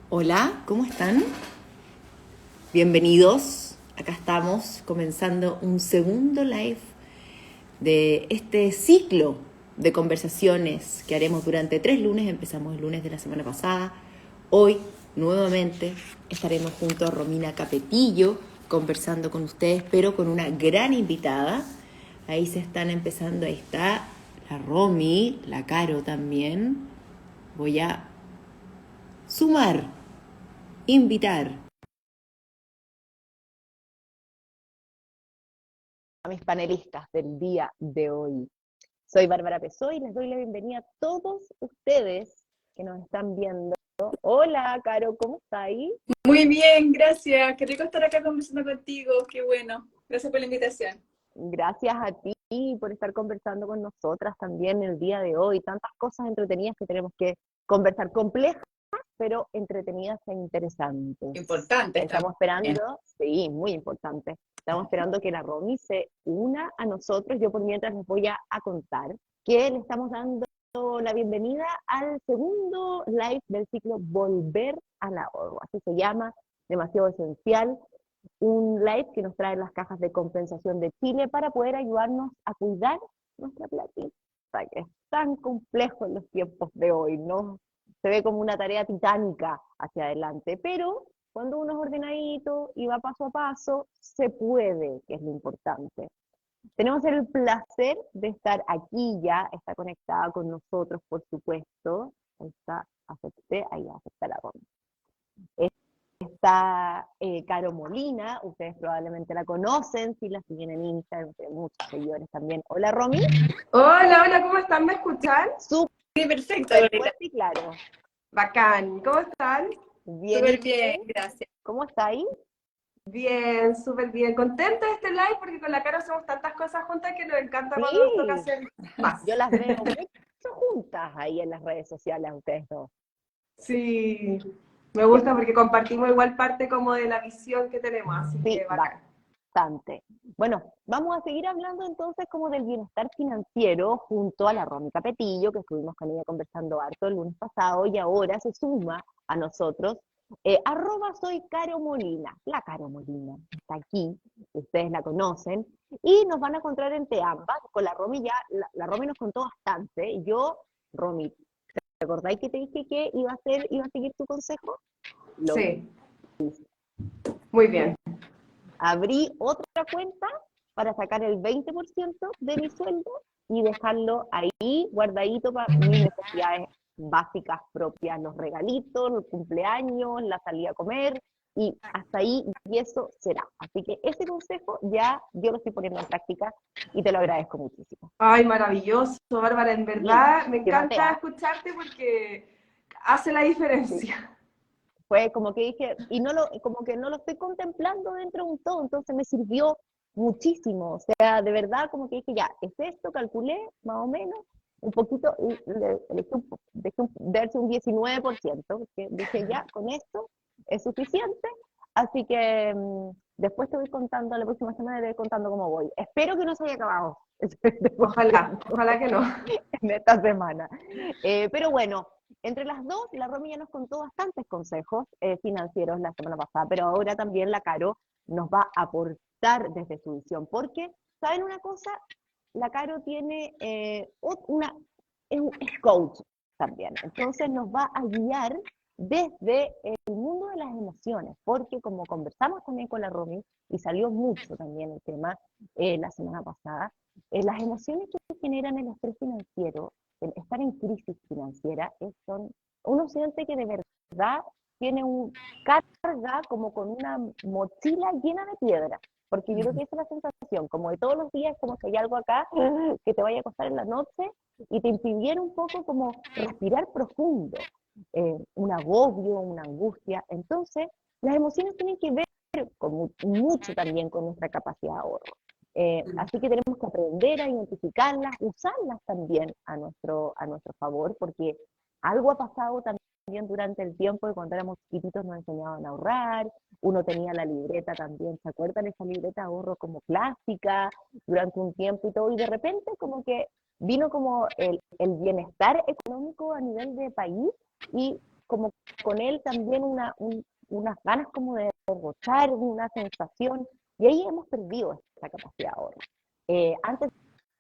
Hola, ¿cómo están? Bienvenidos. Acá estamos comenzando un segundo live de este ciclo de conversaciones que haremos durante 3 lunes. Empezamos el lunes de la semana pasada. Hoy, nuevamente, estaremos junto a Romina Capetillo conversando con ustedes, pero con una gran invitada. Ahí se están empezando, ahí está la Romy, la Caro también. Voy a sumar, invitar a mis panelistas del día de hoy. Soy Bárbara Pessoy y les doy la bienvenida a todos ustedes que nos están viendo. Hola, Caro, ¿cómo está ahí? Muy bien, gracias. Qué rico estar acá conversando contigo. Qué bueno. Gracias por la invitación. Gracias a ti por estar conversando con nosotras también el día de hoy. Tantas cosas entretenidas que tenemos que conversar, complejas, pero entretenidas e interesantes. Importantes Estamos también. esperando, sí, muy importante. Estamos esperando que la Romy se una a nosotros. Yo por mientras les voy a contar que le estamos dando la bienvenida al segundo live del ciclo Volver al Ahorro. Así se llama, demasiado esencial. Un live que nos trae las cajas de compensación de Chile para poder ayudarnos a cuidar nuestra platita, que es tan complejo en los tiempos de hoy, ¿no? Se ve como una tarea titánica hacia adelante, pero cuando uno es ordenadito y va paso a paso, se puede, que es lo importante. Tenemos el placer de estar aquí ya, está conectada con nosotros, por supuesto. Ahí está, acepté, ahí acepta la ronda. Está Caro Molina, ustedes probablemente la conocen, si la siguen en Instagram, tiene muchos seguidores también. Hola Romy, Hola, hola, ¿cómo están? ¿Me escuchan? Sí, perfecto, súper Lorena. fuerte y claro. Bacán, ¿cómo están? Bien, ¿y Súper bien, tú? gracias. ¿Cómo está ahí? Bien, súper bien. Contenta de este live porque con la cara hacemos tantas cosas juntas que nos encanta cuando nos toca Sí, hacer más. yo las veo mucho juntas ahí en las redes sociales a ustedes dos. Sí, me Que, gusta porque compartimos igual parte como de la visión que tenemos, así sí, que bacán. bastante. Bueno, vamos a seguir hablando entonces como del bienestar financiero junto a la Romy Capetillo, que estuvimos con ella conversando harto el lunes pasado y ahora se suma a nosotros. Soy Caro Molina, la Caro Molina está aquí, ustedes la conocen, y nos van a encontrar entre ambas. Con la Romy ya, la Romy nos contó bastante. Yo, Romy, ¿te acordáis que te dije que iba a seguir tu consejo? Lo Sí, muy bien. abrí otra cuenta para sacar el 20% de mi sueldo y dejarlo ahí guardadito para mis necesidades básicas propias, los regalitos, los cumpleaños, la salida a comer, y hasta ahí, y eso será. Así que ese consejo ya yo lo estoy poniendo en práctica y te lo agradezco muchísimo. Ay, maravilloso, Bárbara, en Sí, verdad me que encanta Matea, escucharte porque hace la sí. diferencia. Fue como que dije, y como que no lo estoy contemplando dentro de un todo, entonces me sirvió muchísimo. O sea, de verdad, como que dije, ya, es esto, calculé más o menos, un poquito, y dejé verse un 19%, porque dije, ya, con esto es suficiente. Así que después te voy contando, la próxima semana te voy contando cómo voy. Espero que no se haya acabado este Ojalá, porciento ojalá que no. en esta semana. Pero bueno, entre las dos, la Romy ya nos contó bastantes consejos financieros la semana pasada, pero ahora también la Caro nos va a aportar desde su visión, porque, ¿saben una cosa? La Caro tiene es coach también, entonces nos va a guiar desde el mundo de las emociones, porque como conversamos también con la Romy, y salió mucho también el tema la semana pasada, las emociones que generan el estrés financiero, el estar en crisis financiera, uno siente que de verdad tiene un carga como con una mochila llena de piedras, porque yo creo que esa es la sensación, como de todos los días, como que hay algo acá que te vaya a costar en la noche y te impidiera un poco como respirar profundo, un agobio, una angustia. Entonces, las emociones tienen que ver mucho también con nuestra capacidad de ahorro. Así que tenemos que aprender a identificarlas, usarlas también a nuestro favor, porque algo ha pasado también durante el tiempo de cuando éramos chiquititos nos enseñaban a ahorrar, uno tenía la libreta también, ¿se acuerdan esa libreta de ahorro como clásica durante un tiempo y todo? Y de repente como que vino como el bienestar económico a nivel de país y como con él también unas ganas como de derrochar, una sensación, y ahí hemos perdido esa capacidad ahora. Antes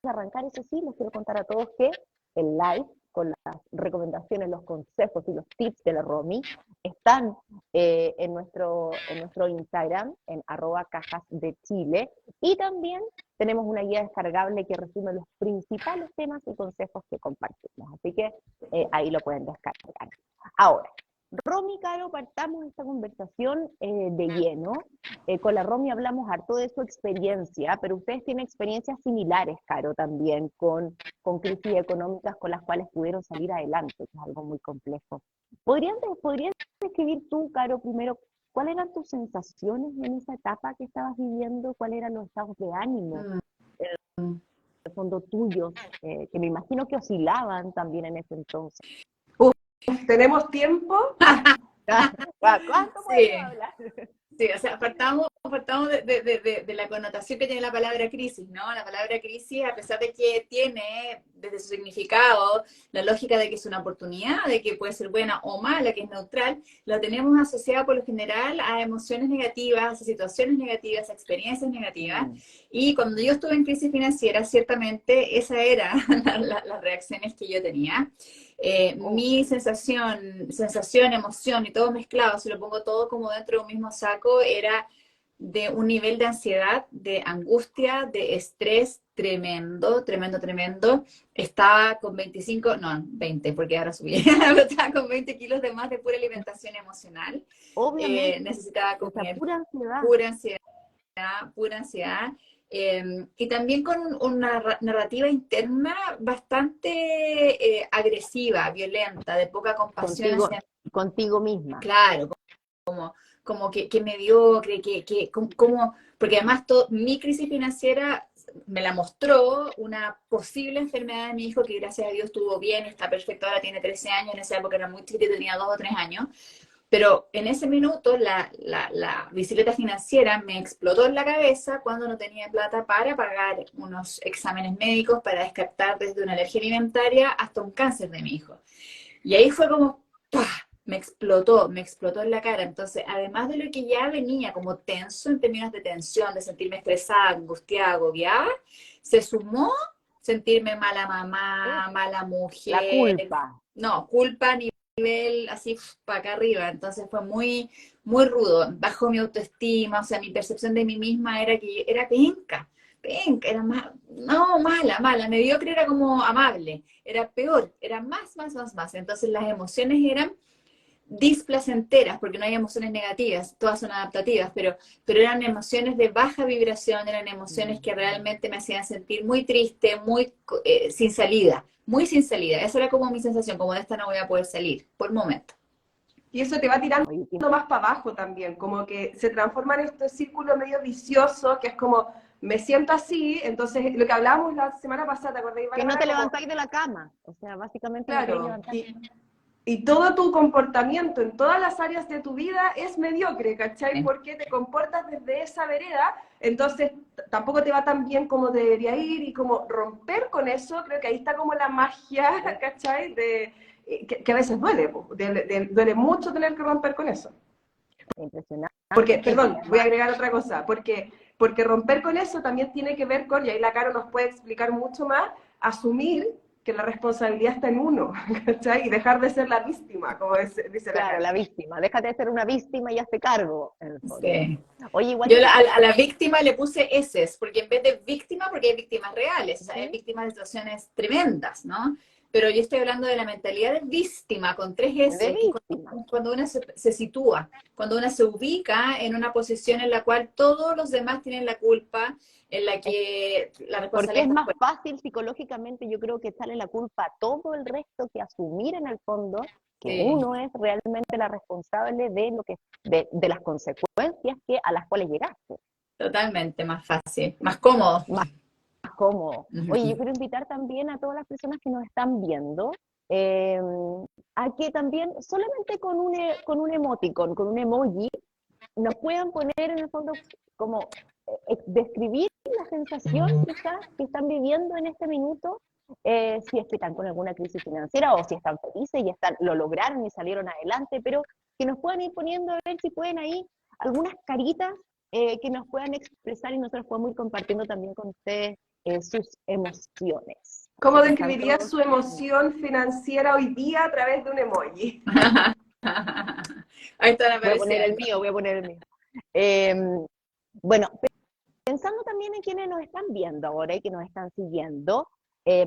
de arrancar, eso sí, les quiero contar a todos que el live con las recomendaciones, los consejos y los tips de la Romy están en nuestro Instagram, en @cajasdechile, y también tenemos una guía descargable que resume los principales temas y consejos que compartimos, así que ahí lo pueden descargar. Ahora, Romy, Caro, partamos esta conversación de lleno. Con la Romy hablamos harto de su experiencia, pero ustedes tienen experiencias similares, Caro, también, con crisis económicas con las cuales pudieron salir adelante, que es algo muy complejo. ¿Podrías describir tú, Caro, primero, cuáles eran tus sensaciones en esa etapa que estabas viviendo? ¿Cuáles eran los estados de ánimo, en el fondo tuyos, que me imagino que oscilaban también en ese entonces? ¿Tenemos tiempo? ¿Cuánto Sí. podemos hablar? Sí, o sea, partamos de la connotación que tiene la palabra crisis, ¿no? La palabra crisis, a pesar de que tiene desde su significado la lógica de que es una oportunidad, de que puede ser buena o mala, que es neutral, la tenemos asociada por lo general a emociones negativas, a situaciones negativas, a experiencias negativas. Y cuando yo estuve en crisis financiera, ciertamente esa era las reacciones que yo tenía. Mi sensación, emoción y todo mezclado, si lo pongo todo como dentro de un mismo saco, era de un nivel de ansiedad, de angustia, de estrés tremendo, tremendo, tremendo. Estaba con 20, porque ahora subí, pero estaba con 20 kilos de más de pura alimentación emocional. Obviamente, Necesitaba o sea, comer, pura ansiedad. pura ansiedad, pura ansiedad. Y también con una narrativa interna bastante agresiva, violenta, de poca compasión hacia... Contigo misma. Claro, como que mediocre, porque además mi crisis financiera me la mostró una posible enfermedad de mi hijo, que gracias a Dios estuvo bien, está perfecto, ahora tiene 13 años, en esa época era muy chiquita, tenía 2 o 3 años, pero en ese minuto la bicicleta financiera me explotó en la cabeza cuando no tenía plata para pagar unos exámenes médicos, para descartar desde una alergia alimentaria hasta un cáncer de mi hijo. Y ahí fue como, ¡pah! Me explotó en la cara. Entonces, además de lo que ya venía como tenso en términos de tensión, de sentirme estresada, angustiada, agobiada, se sumó sentirme mala mamá, mala mujer. La culpa. No, culpa a nivel así para acá arriba. Entonces fue muy, muy rudo. Bajó mi autoestima, o sea, mi percepción de mí misma era que era penca, era más, no, mala, mediocre era como amable, era peor, era más. Entonces las emociones eran displacenteras, porque no hay emociones negativas, todas son adaptativas, pero eran emociones de baja vibración, eran emociones que realmente me hacían sentir muy triste, muy sin salida, esa era como mi sensación, como de esta no voy a poder salir, por momento. Y eso te va tirando más para abajo también, como que se transforma en este círculo medio vicioso, que es como, me siento así, entonces lo que hablábamos la semana pasada, ¿te acordás? Que no te levantáis de la cama, o sea, básicamente no te Claro, levantáis. y todo tu comportamiento en todas las áreas de tu vida es mediocre, ¿cachai? Porque te comportas desde esa vereda, entonces tampoco te va tan bien como debería ir, y como romper con eso, creo que ahí está como la magia, ¿cachai? Que a veces duele, duele mucho tener que romper con eso. Impresionante. Porque, perdón, voy a agregar otra cosa, porque romper con eso también tiene que ver con, y ahí la Caro nos puede explicar mucho más, asumir que la responsabilidad está en uno, ¿cachai? Y dejar de ser la víctima, como dice la Claro, Caro. la víctima. Déjate de ser una víctima y hazte cargo, en el fondo. Sí. Oye, igual yo a la víctima le puse S, porque en vez de víctima, porque hay víctimas reales, o sea, hay víctimas de situaciones tremendas, ¿no? Pero yo estoy hablando de la mentalidad de víctima con 3 S, de que víctima. cuando una se sitúa, cuando una se ubica en una posición en la cual todos los demás tienen la culpa, en la que la responsabilidad... Porque es más fácil psicológicamente, yo creo, que echarle la culpa a todo el resto que asumir en el fondo que uno es realmente la responsable de lo que de las consecuencias a las cuales llegaste. Totalmente, más fácil, más cómodo. Más cómodo. Oye, yo quiero invitar también a todas las personas que nos están viendo a que también solamente con un emoticon, con un emoji, nos puedan poner en el fondo como describir la sensación quizás que están viviendo en este minuto si es que están con alguna crisis financiera o si están felices y lo lograron y salieron adelante, pero que nos puedan ir poniendo a ver si pueden ahí algunas caritas que nos puedan expresar y nosotros podemos ir compartiendo también con ustedes sus emociones. ¿Cómo Porque describirías todos... su emoción financiera hoy día a través de un emoji? Ahí están Voy a poner el apareciendo. mío, voy a poner el mío. Bueno, pensando también en quienes nos están viendo ahora y que nos están siguiendo,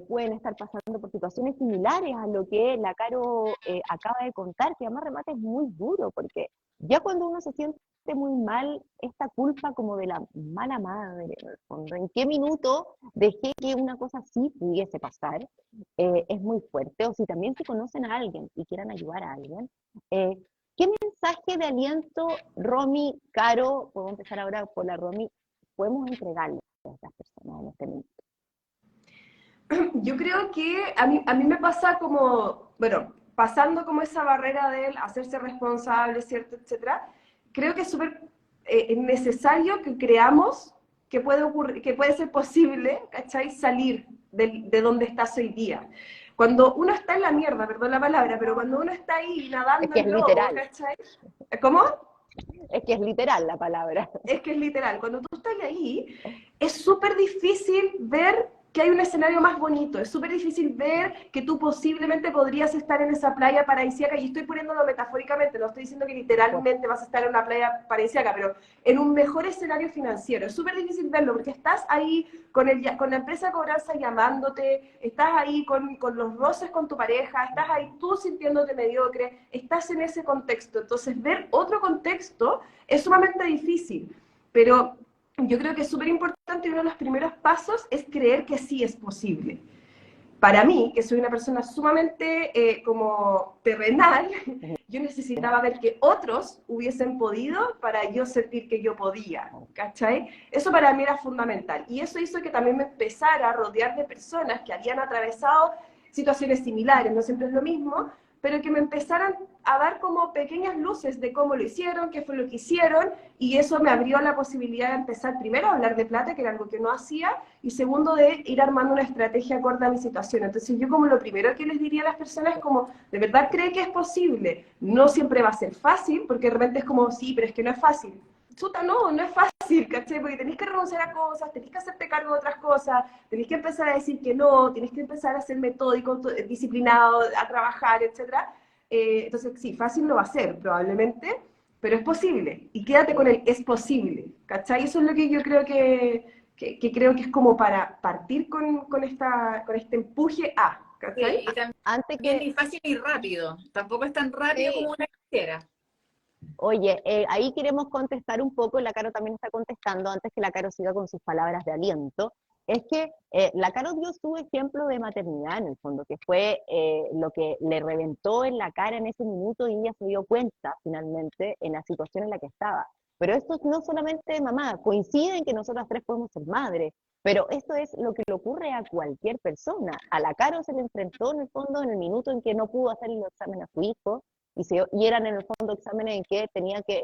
pueden estar pasando por situaciones similares a lo que la Caro acaba de contar, que además remate es muy duro, porque ya cuando uno se siente muy mal, esta culpa como de la mala madre, en el fondo, ¿en qué minuto dejé que una cosa así pudiese pasar? Es muy fuerte, o si también se conocen a alguien y quieran ayudar a alguien, eh, ¿qué mensaje de aliento, Romy, Caro, puedo empezar ahora por la Romy, podemos entregarle a estas personas en este momento? Yo creo que a mí me pasa como, bueno, pasando como esa barrera del hacerse responsable, ¿cierto? Etcétera, creo que es súper necesario que creamos que puede ocurrir, que puede ser posible, ¿cachai? Salir de donde estás hoy día. Cuando uno está en la mierda, perdón la palabra, pero cuando uno está ahí Es nadando que es en lodo, literal, ¿cachai? ¿Cómo? es que es literal la palabra. Es que es literal, cuando tú estás ahí, es súper difícil ver que hay un escenario más bonito, es súper difícil ver que tú posiblemente podrías estar en esa playa paradisíaca, y estoy poniéndolo metafóricamente, no estoy diciendo que literalmente vas a estar en una playa paradisíaca, pero en un mejor escenario financiero. Es súper difícil verlo porque estás ahí con la empresa de cobranza llamándote, estás ahí con los roces con tu pareja, estás ahí tú sintiéndote mediocre, estás en ese contexto. Entonces, ver otro contexto es sumamente difícil, pero yo creo que es súper importante y uno de los primeros pasos es creer que sí es posible. Para mí, que soy una persona sumamente como terrenal, yo necesitaba ver que otros hubiesen podido para yo sentir que yo podía, ¿cachai? Eso para mí era fundamental. Y eso hizo que también me empezara a rodear de personas que habían atravesado situaciones similares, no siempre es lo mismo, pero que me empezaran a dar como pequeñas luces de cómo lo hicieron, qué fue lo que hicieron, y eso me abrió la posibilidad de empezar primero a hablar de plata, que era algo que no hacía, y segundo de ir armando una estrategia acorde a mi situación. Entonces yo como lo primero que les diría a las personas es como, ¿de verdad cree que es posible? No siempre va a ser fácil, porque de repente es como, sí, pero es que no es fácil. Chuta, no, no es fácil, ¿cachai? Porque tenés que renunciar a cosas, tenés que hacerte cargo de otras cosas, tenés que empezar a decir que no, tenés que empezar a ser metódico, disciplinado, a trabajar, etcétera. Entonces, sí, fácil no va a ser, probablemente, pero es posible. Y quédate con el es posible, ¿cachai? Eso es lo que yo creo que creo que es como para partir con este empuje a, ¿cachai? Sí, y Antes también que, ni fácil ni rápido. Tampoco es tan rápido como sí, una quisiera. oye, ahí queremos contestar un poco, la Caro también está contestando, antes que la Caro siga con sus palabras de aliento, es que la Caro dio su ejemplo de maternidad en el fondo, que fue lo que le reventó en la cara en ese minuto y ella se dio cuenta finalmente en la situación en la que estaba. Pero esto no solamente de mamá, coincide en que nosotras tres podemos ser madres, pero esto es lo que le ocurre a cualquier persona. A la Caro se le enfrentó en el fondo en el minuto en que no pudo hacer el examen a su hijo, y eran en el fondo exámenes en que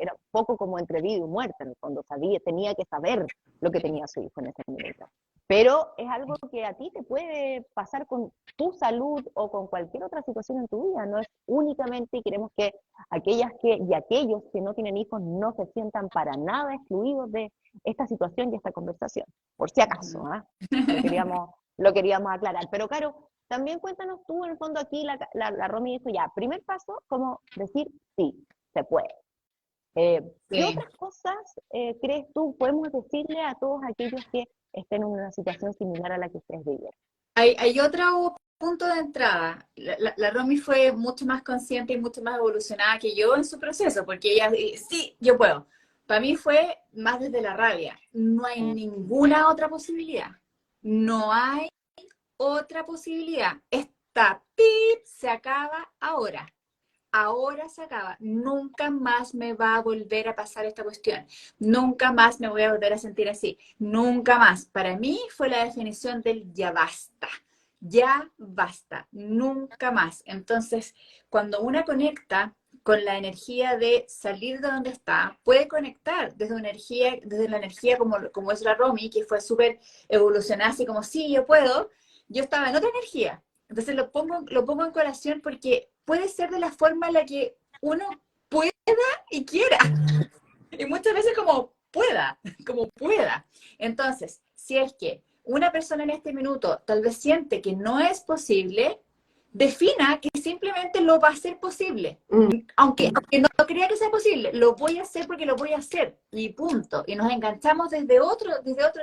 era un poco como entre vida y muerte, en el fondo, tenía que saber lo que tenía su hijo en ese momento. Pero es algo que a ti te puede pasar con tu salud o con cualquier otra situación en tu vida, no es únicamente, y queremos que aquellos que no tienen hijos no se sientan para nada excluidos de esta situación y esta conversación, por si acaso, lo queríamos aclarar. Pero claro, también cuéntanos tú, en el fondo aquí la Romy dijo ya, primer paso, como decir sí, se puede. ¿Qué Sí. otras cosas crees tú podemos decirle a todos aquellos que estén en una situación similar a la que ustedes vivieron? Hay otro punto de entrada. La Romy fue mucho más consciente y mucho más evolucionada que yo en su proceso, porque ella, sí, yo puedo. Para mí fue más desde la rabia. No hay ninguna otra posibilidad. No hay otra posibilidad. Esta pip se acaba ahora. Ahora se acaba. Nunca más me va a volver a pasar esta cuestión. Nunca más me voy a volver a sentir así. Nunca más. Para mí fue la definición del ya basta. Ya basta. Nunca más. Entonces, cuando una conecta con la energía de salir de donde está, puede conectar desde la energía como es la Romy, que fue súper evolucionada, así como, sí, yo puedo, yo estaba en otra energía. Entonces lo pongo en colación porque puede ser de la forma en la que uno pueda y quiera. Y muchas veces como pueda. Entonces, si es que una persona en este minuto tal vez siente que no es posible, defina que simplemente lo va a hacer posible. Aunque no crea que sea posible, lo voy a hacer porque lo voy a hacer. Y punto. Y nos enganchamos desde otro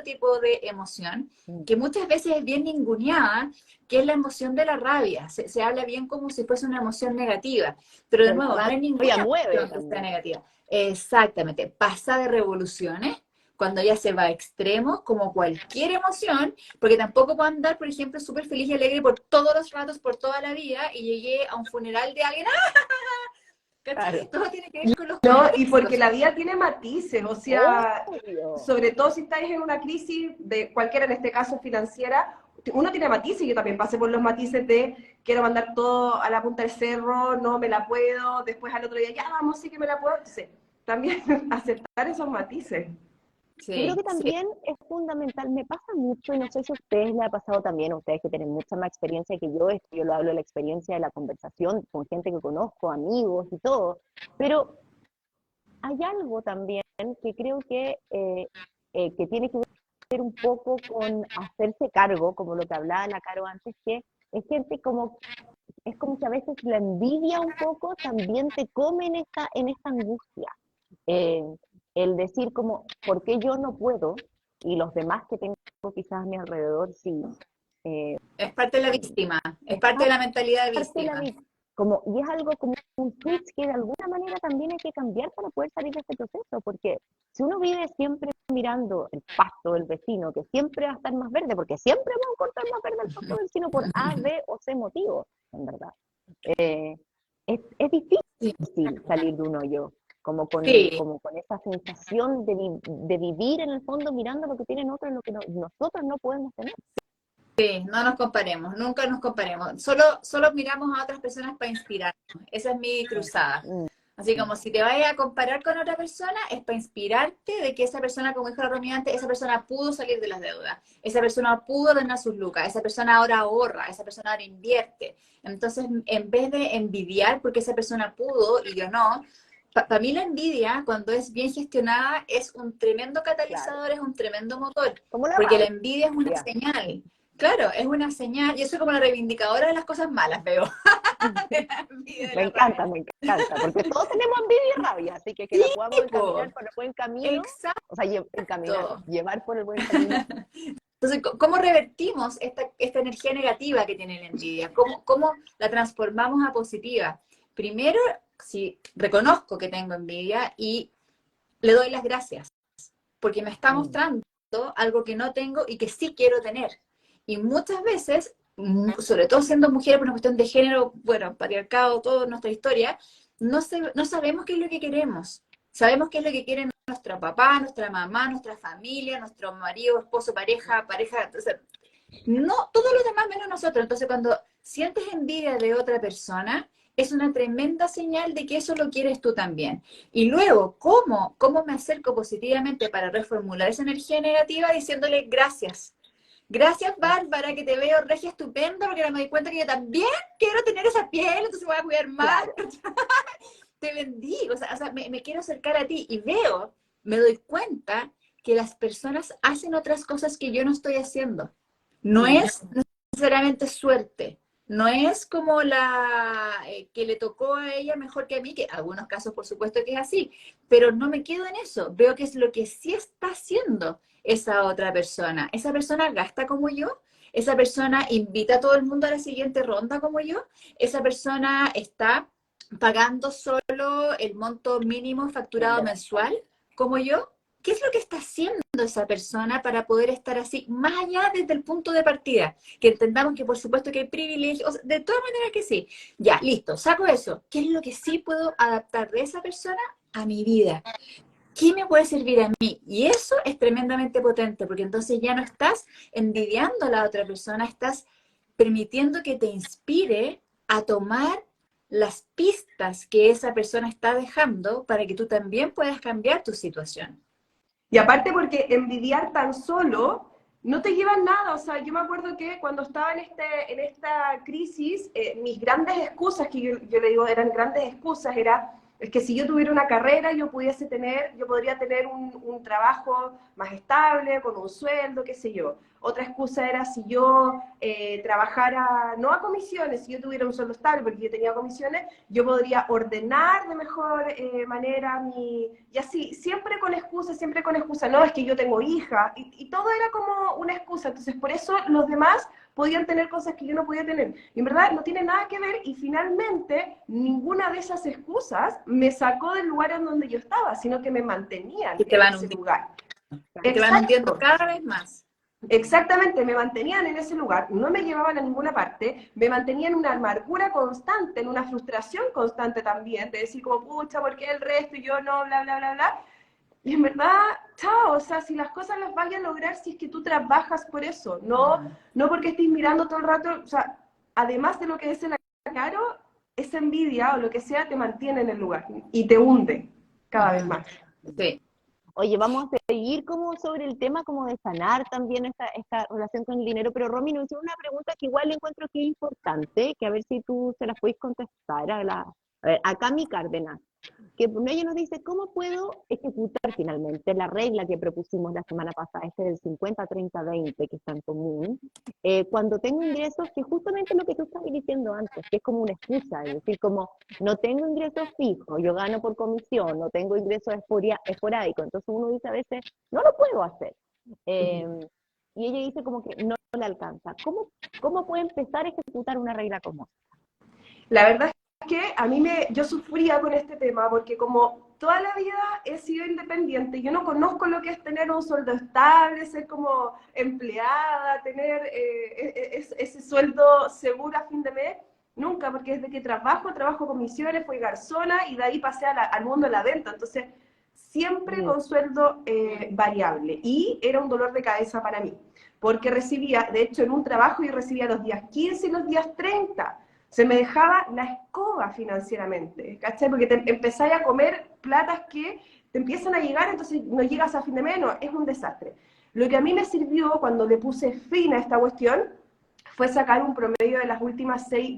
tipo de emoción, que muchas veces es bien ninguneada, que es la emoción de la rabia. Se habla bien como si fuese una emoción negativa. Pero de nuevo, no hay ninguna emoción que sea negativa. Exactamente. Pasa de revoluciones cuando ya se va a extremos, como cualquier emoción, porque tampoco puedo andar, por ejemplo, súper feliz y alegre por todos los ratos, por toda la vida, y llegué a un funeral de alguien, ¿cachai? Claro. Todo tiene que ver con los No, y contextos. porque la vida tiene matices, o sea, Obvio. sobre todo si estáis en una crisis de cualquiera, en este caso financiera, uno tiene matices, y yo también pasé por los matices de quiero mandar todo a la punta del cerro, no me la puedo, después al otro día, ya vamos, sí que me la puedo. Entonces, también aceptar esos matices. Yo creo Sí, que sí. también es fundamental, me pasa mucho, y no sé si a ustedes les ha pasado también, a ustedes que tienen mucha más experiencia que yo lo hablo de la experiencia de la conversación con gente que conozco, amigos y todo, pero hay algo también que creo que tiene que ver un poco con hacerse cargo, como lo que hablaba la Caro antes, que es gente como, es como que a veces la envidia un poco también te come en esta angustia. Eh, el decir como, ¿por qué yo no puedo? Y los demás que tengo quizás a mi alrededor sí. Eh, Es parte de la víctima, es es parte de la mentalidad de parte de la víctima. vida. Como, y es algo como un switch que de alguna manera también hay que cambiar para poder salir de este proceso, porque si uno vive siempre mirando el pasto del vecino, que siempre va a estar más verde, porque siempre va a encontrar más verde el pasto del vecino por A, B o C motivo, en verdad. Eh, es Sí, difícil salir de un hoyo, sí, como con esa sensación de vivir en el fondo mirando lo que tienen otros y lo que nosotros no podemos tener. sí, no nos comparemos, nunca nos comparemos. Solo miramos a otras personas para inspirarnos. Esa es mi cruzada. Mm, Así como si te vayas a comparar con otra persona, es para inspirarte de que esa persona, como dijo la Romy antes, esa persona pudo salir de las deudas, esa persona pudo ganar sus lucas, esa persona ahora ahorra, esa persona ahora invierte. Entonces, en vez de envidiar porque esa persona pudo y yo no, para mí la envidia, cuando es bien gestionada, es un tremendo claro, catalizador, es un tremendo motor, como la porque la envidia es una rabia. señal. Claro, es una señal. Yo soy como la reivindicadora de las cosas malas, veo. De la envidia, de la rabia. Me encanta, porque todos tenemos envidia y rabia, así que la podamos Po, encaminar por el buen camino, exacto. o sea, encaminar, llevar por el buen camino. Entonces, ¿cómo revertimos esta energía negativa que tiene la envidia? ¿Cómo la transformamos a positiva? Primero, si reconozco que tengo envidia y le doy las gracias, porque me está Mm, mostrando algo que no tengo y que sí quiero tener. Y muchas veces, sobre todo siendo mujeres por una cuestión de género, bueno, patriarcado, toda nuestra historia, no sabemos qué es lo que queremos. Sabemos qué es lo que quieren nuestro papá, nuestra mamá, nuestra familia, nuestro marido, esposo, pareja. Entonces, no, todos los demás menos nosotros. Entonces, cuando sientes envidia de otra persona, es una tremenda señal de que eso lo quieres tú también. Y luego, ¿cómo me acerco positivamente para reformular esa energía negativa diciéndole gracias? Gracias, Bárbara, que te veo regia estupenda, porque ahora me di cuenta que yo también quiero tener esa piel, entonces voy a cuidar más. claro. Te bendigo, o sea me quiero acercar a ti y veo, me doy cuenta que las personas hacen otras cosas que yo no estoy haciendo. No Mm, es necesariamente suerte, no es como la que le tocó a ella mejor que a mí, que en algunos casos por supuesto que es así, pero no me quedo en eso, veo que es lo que sí está haciendo esa otra persona. Esa persona gasta como yo, esa persona invita a todo el mundo a la siguiente ronda como yo, esa persona está pagando solo el monto mínimo facturado mensual como yo. ¿Qué es lo que está haciendo esa persona para poder estar así, más allá desde el punto de partida? Que entendamos que por supuesto que hay privilegios, de todas maneras que sí. Ya, listo, saco eso. ¿Qué es lo que sí puedo adaptar de esa persona a mi vida? ¿Qué me puede servir a mí? Y eso es tremendamente potente, porque entonces ya no estás envidiando a la otra persona, estás permitiendo que te inspire a tomar las pistas que esa persona está dejando para que tú también puedas cambiar tu situación. Y aparte porque envidiar tan solo no te llevan nada. O sea, yo me acuerdo que cuando estaba en esta crisis, mis grandes excusas, que yo le digo eran grandes excusas, es que si yo tuviera una carrera, yo podría tener un trabajo más estable, con un sueldo, qué sé yo. Otra excusa era si yo trabajara, no a comisiones, si yo tuviera un sueldo estable, porque yo tenía comisiones, yo podría ordenar de mejor manera y así, siempre con excusa, no, es que yo tengo hija, y todo era como una excusa. Entonces, por eso los demás podían tener cosas que yo no podía tener. Y en verdad no tiene nada que ver, y finalmente ninguna de esas excusas me sacó del lugar en donde yo estaba, sino que me mantenían Y te en van ese hundiendo, lugar. y te van hundiendo Exacto. cada vez más. Exactamente, me mantenían en ese lugar, no me llevaban a ninguna parte, me mantenían en una amargura constante, en una frustración constante también, de decir como, pucha, ¿por qué el resto y yo no, bla, bla, bla, bla? Y en verdad, chao, o sea, si las cosas las vayas a lograr, si es que tú trabajas por eso, no porque estés mirando todo el rato, o sea, además de lo que dice la Caro, esa envidia o lo que sea te mantiene en el lugar y te hunde cada vez más. Sí. Oye, vamos a seguir como sobre el tema como de sanar también esta relación con el dinero, pero Romy nos hizo una pregunta que igual encuentro que es importante, que a ver si tú se las podéis contestar a ver, a Cami Cárdenas, que ella nos dice, ¿cómo puedo ejecutar finalmente la regla que propusimos la semana pasada, este del 50-30-20 que es tan común, cuando tengo ingresos, que justamente lo que tú estabas diciendo antes, que es como una excusa, es decir, como no tengo ingresos fijos, yo gano por comisión, no tengo ingresos esporádicos, entonces uno dice a veces, no lo puedo hacer. Y ella dice como que no le alcanza. ¿Cómo puede empezar a ejecutar una regla como esta? La verdad es que yo sufría con este tema porque como toda la vida he sido independiente, yo no conozco lo que es tener un sueldo estable, ser como empleada, tener ese sueldo seguro a fin de mes, nunca, porque desde que trabajo comisiones, fui garzona y de ahí pasé al mundo de la venta, entonces siempre con sueldo variable y era un dolor de cabeza para mí, porque recibía, de hecho en un trabajo yo recibía los días 15 y los días 30, se me dejaba la escoba financieramente, ¿cachai? Porque te empezáis a comer platas que te empiezan a llegar, entonces no llegas a fin de mes, no, es un desastre. Lo que a mí me sirvió cuando le puse fin a esta cuestión fue sacar un promedio de de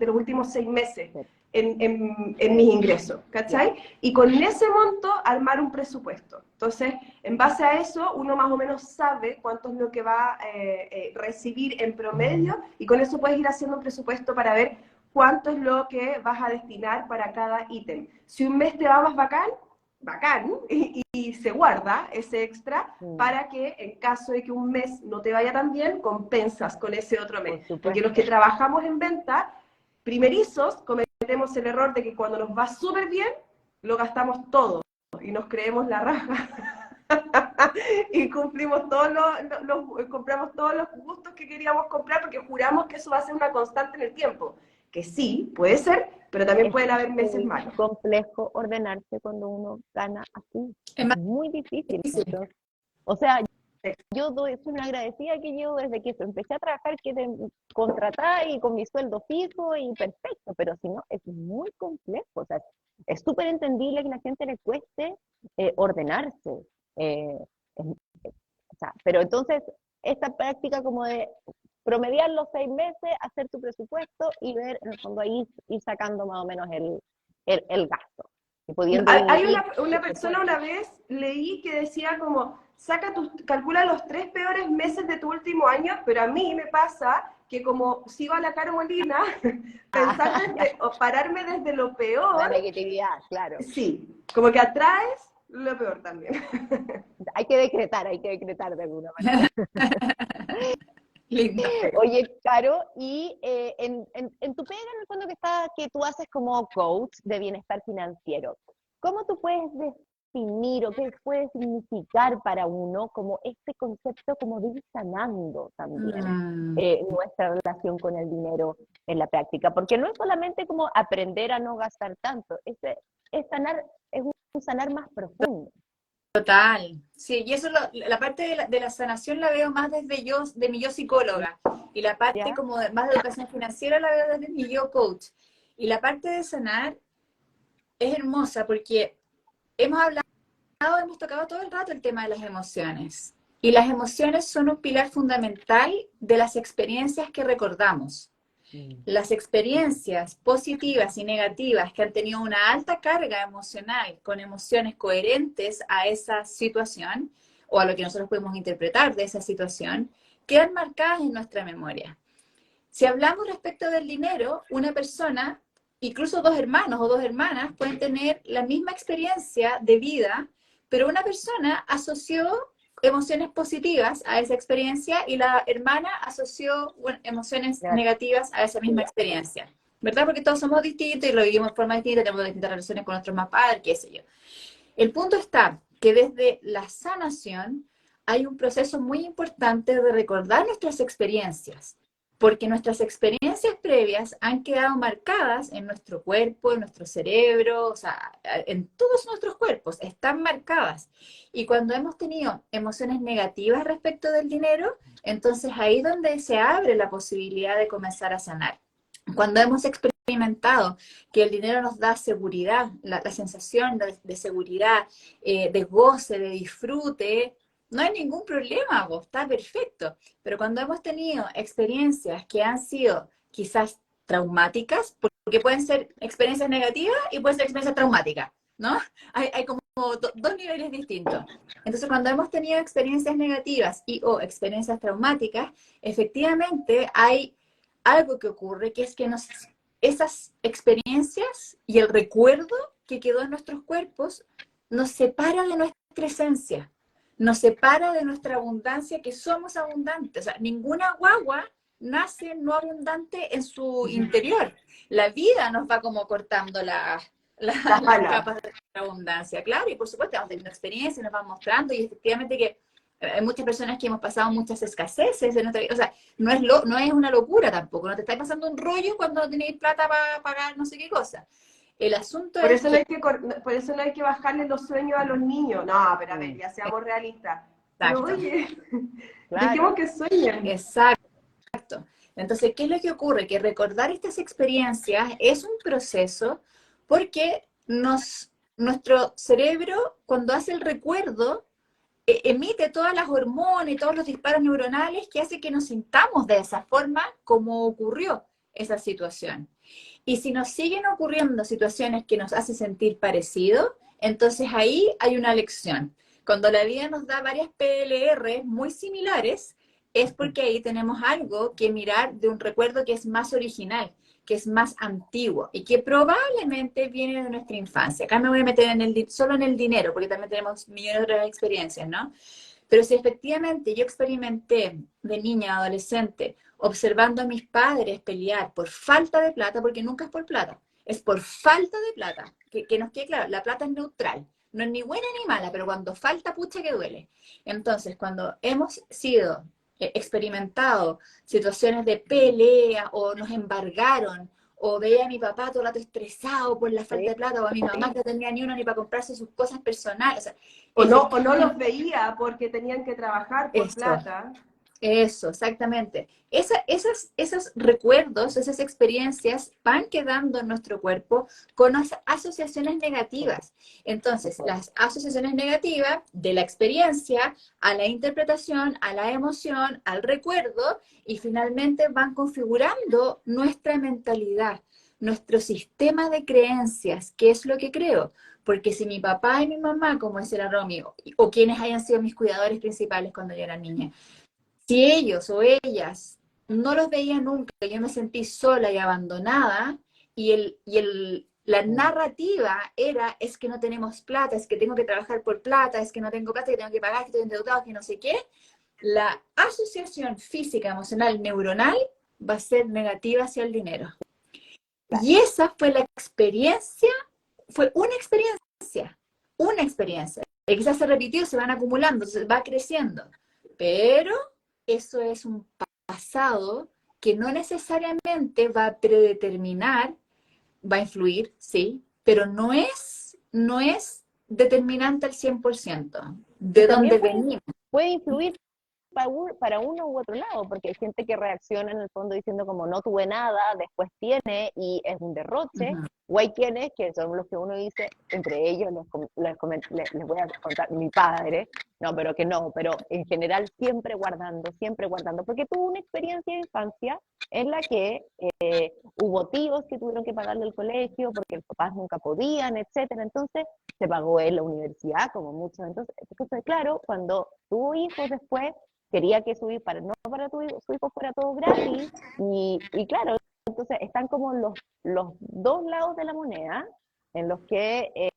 los últimos 6 meses en mis ingresos, ¿cachai? Y con ese monto armar un presupuesto. Entonces, en base a eso, uno más o menos sabe cuánto es lo que va a recibir en promedio, y con eso puedes ir haciendo un presupuesto para ver cuánto es lo que vas a destinar para cada ítem. Si un mes te va más bacán, y se guarda ese extra para que en caso de que un mes no te vaya tan bien, compensas con ese otro mes. Porque los que trabajamos en venta, primerizos, cometemos el error de que cuando nos va súper bien, lo gastamos todo y nos creemos la raja. Y cumplimos compramos todos los gustos que queríamos comprar porque juramos que eso va a ser una constante en el tiempo. Que sí, puede ser, pero también pueden haber meses malos. Es complejo ordenarse cuando uno gana así. Es muy difícil. Entonces, o sea, yo soy una agradecida que yo desde que empecé a trabajar quedé contratada y con mi sueldo fijo y perfecto, pero si no, es muy complejo. O sea, es súper entendible que a la gente le cueste ordenarse. Eh, o sea, pero entonces, esta práctica como de promediar los 6 meses, hacer tu presupuesto y ver, en el fondo, ahí ir sacando más o menos el gasto. Y pudiendo hay una persona una vez leí que decía como, calcula los 3 peores meses de tu último año, pero a mí me pasa que como sigo a la Caro Molina, pensar o pararme desde lo peor. La negatividad, claro. Sí, como que atraes lo peor también. Hay que decretar de alguna manera. Lindo. Oye, Caro, y en tu pega, en el fondo que tú haces como coach de bienestar financiero, ¿cómo tú puedes definir o qué puede significar para uno como este concepto como de ir sanando también nuestra relación con el dinero en la práctica? Porque no es solamente como aprender a no gastar tanto, es un sanar más profundo. Total, sí, y eso la parte de la sanación la veo más desde de mi yo psicóloga, y la parte como más de educación financiera la veo desde mi yo coach. Y la parte de sanar es hermosa porque hemos tocado todo el rato el tema de las emociones. Y las emociones son un pilar fundamental de las experiencias que recordamos. Las experiencias positivas y negativas que han tenido una alta carga emocional, con emociones coherentes a esa situación, o a lo que nosotros podemos interpretar de esa situación, quedan marcadas en nuestra memoria. Si hablamos respecto del dinero, una persona, incluso dos hermanos o dos hermanas, pueden tener la misma experiencia de vida, pero una persona asoció emociones positivas a esa experiencia y la hermana asoció emociones negativas a esa misma experiencia, ¿verdad? Porque todos somos distintos y lo vivimos de forma distinta, tenemos distintas relaciones con nuestros más padres, qué sé yo. El punto está que desde la sanación hay un proceso muy importante de recordar nuestras experiencias, porque nuestras experiencias previas han quedado marcadas en nuestro cuerpo, en nuestro cerebro, o sea, en todos nuestros cuerpos, están marcadas. Y cuando hemos tenido emociones negativas respecto del dinero, entonces ahí es donde se abre la posibilidad de comenzar a sanar. Cuando hemos experimentado que el dinero nos da seguridad, la sensación de seguridad, de goce, de disfrute, no hay ningún problema, vos, está perfecto. Pero cuando hemos tenido experiencias que han sido quizás traumáticas, porque pueden ser experiencias negativas y pueden ser experiencias traumáticas, ¿no? Hay como dos niveles distintos. Entonces, cuando hemos tenido experiencias negativas y o experiencias traumáticas, efectivamente hay algo que ocurre, que es que esas experiencias y el recuerdo que quedó en nuestros cuerpos nos separa de nuestra esencia, nos separa de nuestra abundancia, que somos abundantes. O sea, ninguna guagua nace no abundante en su interior. La vida nos va como cortando las capas de nuestra abundancia, claro, y por supuesto vamos teniendo experiencias, nos van mostrando, y efectivamente que hay muchas personas que hemos pasado muchas escaseces en nuestra vida. O sea, no es una locura tampoco, no te estáis pasando un rollo cuando no tenéis plata para pagar no sé qué cosa. El asunto Por es eso, por eso no hay que bajarle los sueños a los niños. No, pero a ver, ya seamos realistas. Pero exacto, oye, Claro. dejemos que sueñen. exacto. Entonces, ¿qué es lo que ocurre? Que recordar estas experiencias es un proceso porque nuestro cerebro, cuando hace el recuerdo, emite todas las hormonas y todos los disparos neuronales que hace que nos sintamos de esa forma como ocurrió esa situación. Y si nos siguen ocurriendo situaciones que nos hacen sentir parecido, entonces ahí hay una lección. Cuando la vida nos da varias PLR muy similares, es porque ahí tenemos algo que mirar de un recuerdo que es más original, que es más antiguo y que probablemente viene de nuestra infancia. Acá me voy a meter solo en el dinero, porque también tenemos millones de otras experiencias, ¿no? Pero si efectivamente yo experimenté de niña, adolescente, observando a mis padres pelear por falta de plata, porque nunca es por plata, es por falta de plata, que nos quede claro, la plata es neutral, no es ni buena ni mala, pero cuando falta, pucha que duele. Entonces, cuando hemos sido experimentado situaciones de pelea o nos embargaron, o veía a mi papá todo el rato estresado por la falta de plata, o a mi mamá que no tenía ni una ni para comprarse sus cosas personales. O sea, O no los veía porque tenían que trabajar por plata. Eso, exactamente. Esos recuerdos, esas experiencias van quedando en nuestro cuerpo con asociaciones negativas. Entonces, las asociaciones negativas de la experiencia a la interpretación, a la emoción, al recuerdo, y finalmente van configurando nuestra mentalidad, nuestro sistema de creencias, qué es lo que creo. Porque si mi papá y mi mamá, como ese era Romy, o quienes hayan sido mis cuidadores principales cuando yo era niña, si ellos o ellas no los veía nunca, yo me sentí sola y abandonada, la narrativa es que no tenemos plata, es que tengo que trabajar por plata, es que no tengo plata, que tengo que pagar, que estoy endeudado, que no sé qué, la asociación física, emocional, neuronal va a ser negativa hacia el dinero. Y esa fue la experiencia, fue una experiencia. Y quizás se repitió, se van acumulando, se va creciendo, pero eso es un pasado que no necesariamente va a predeterminar, va a influir, sí, pero no es determinante al 100% de dónde venimos. Puede influir para uno u otro lado, porque hay gente que reacciona en el fondo diciendo como no tuve nada, después tiene y es un derroche, o hay quienes que son los que uno dice, entre ellos les voy a contar, mi padre, No, pero en general siempre guardando, porque tuvo una experiencia de infancia en la que hubo tíos que tuvieron que pagarle el colegio porque los papás nunca podían, etcétera. Entonces se pagó él la universidad, como muchos. Entonces claro, cuando tuvo hijos después, quería que su hijo, su hijo fuera todo gratis, y claro, entonces están como los dos lados de la moneda, en los que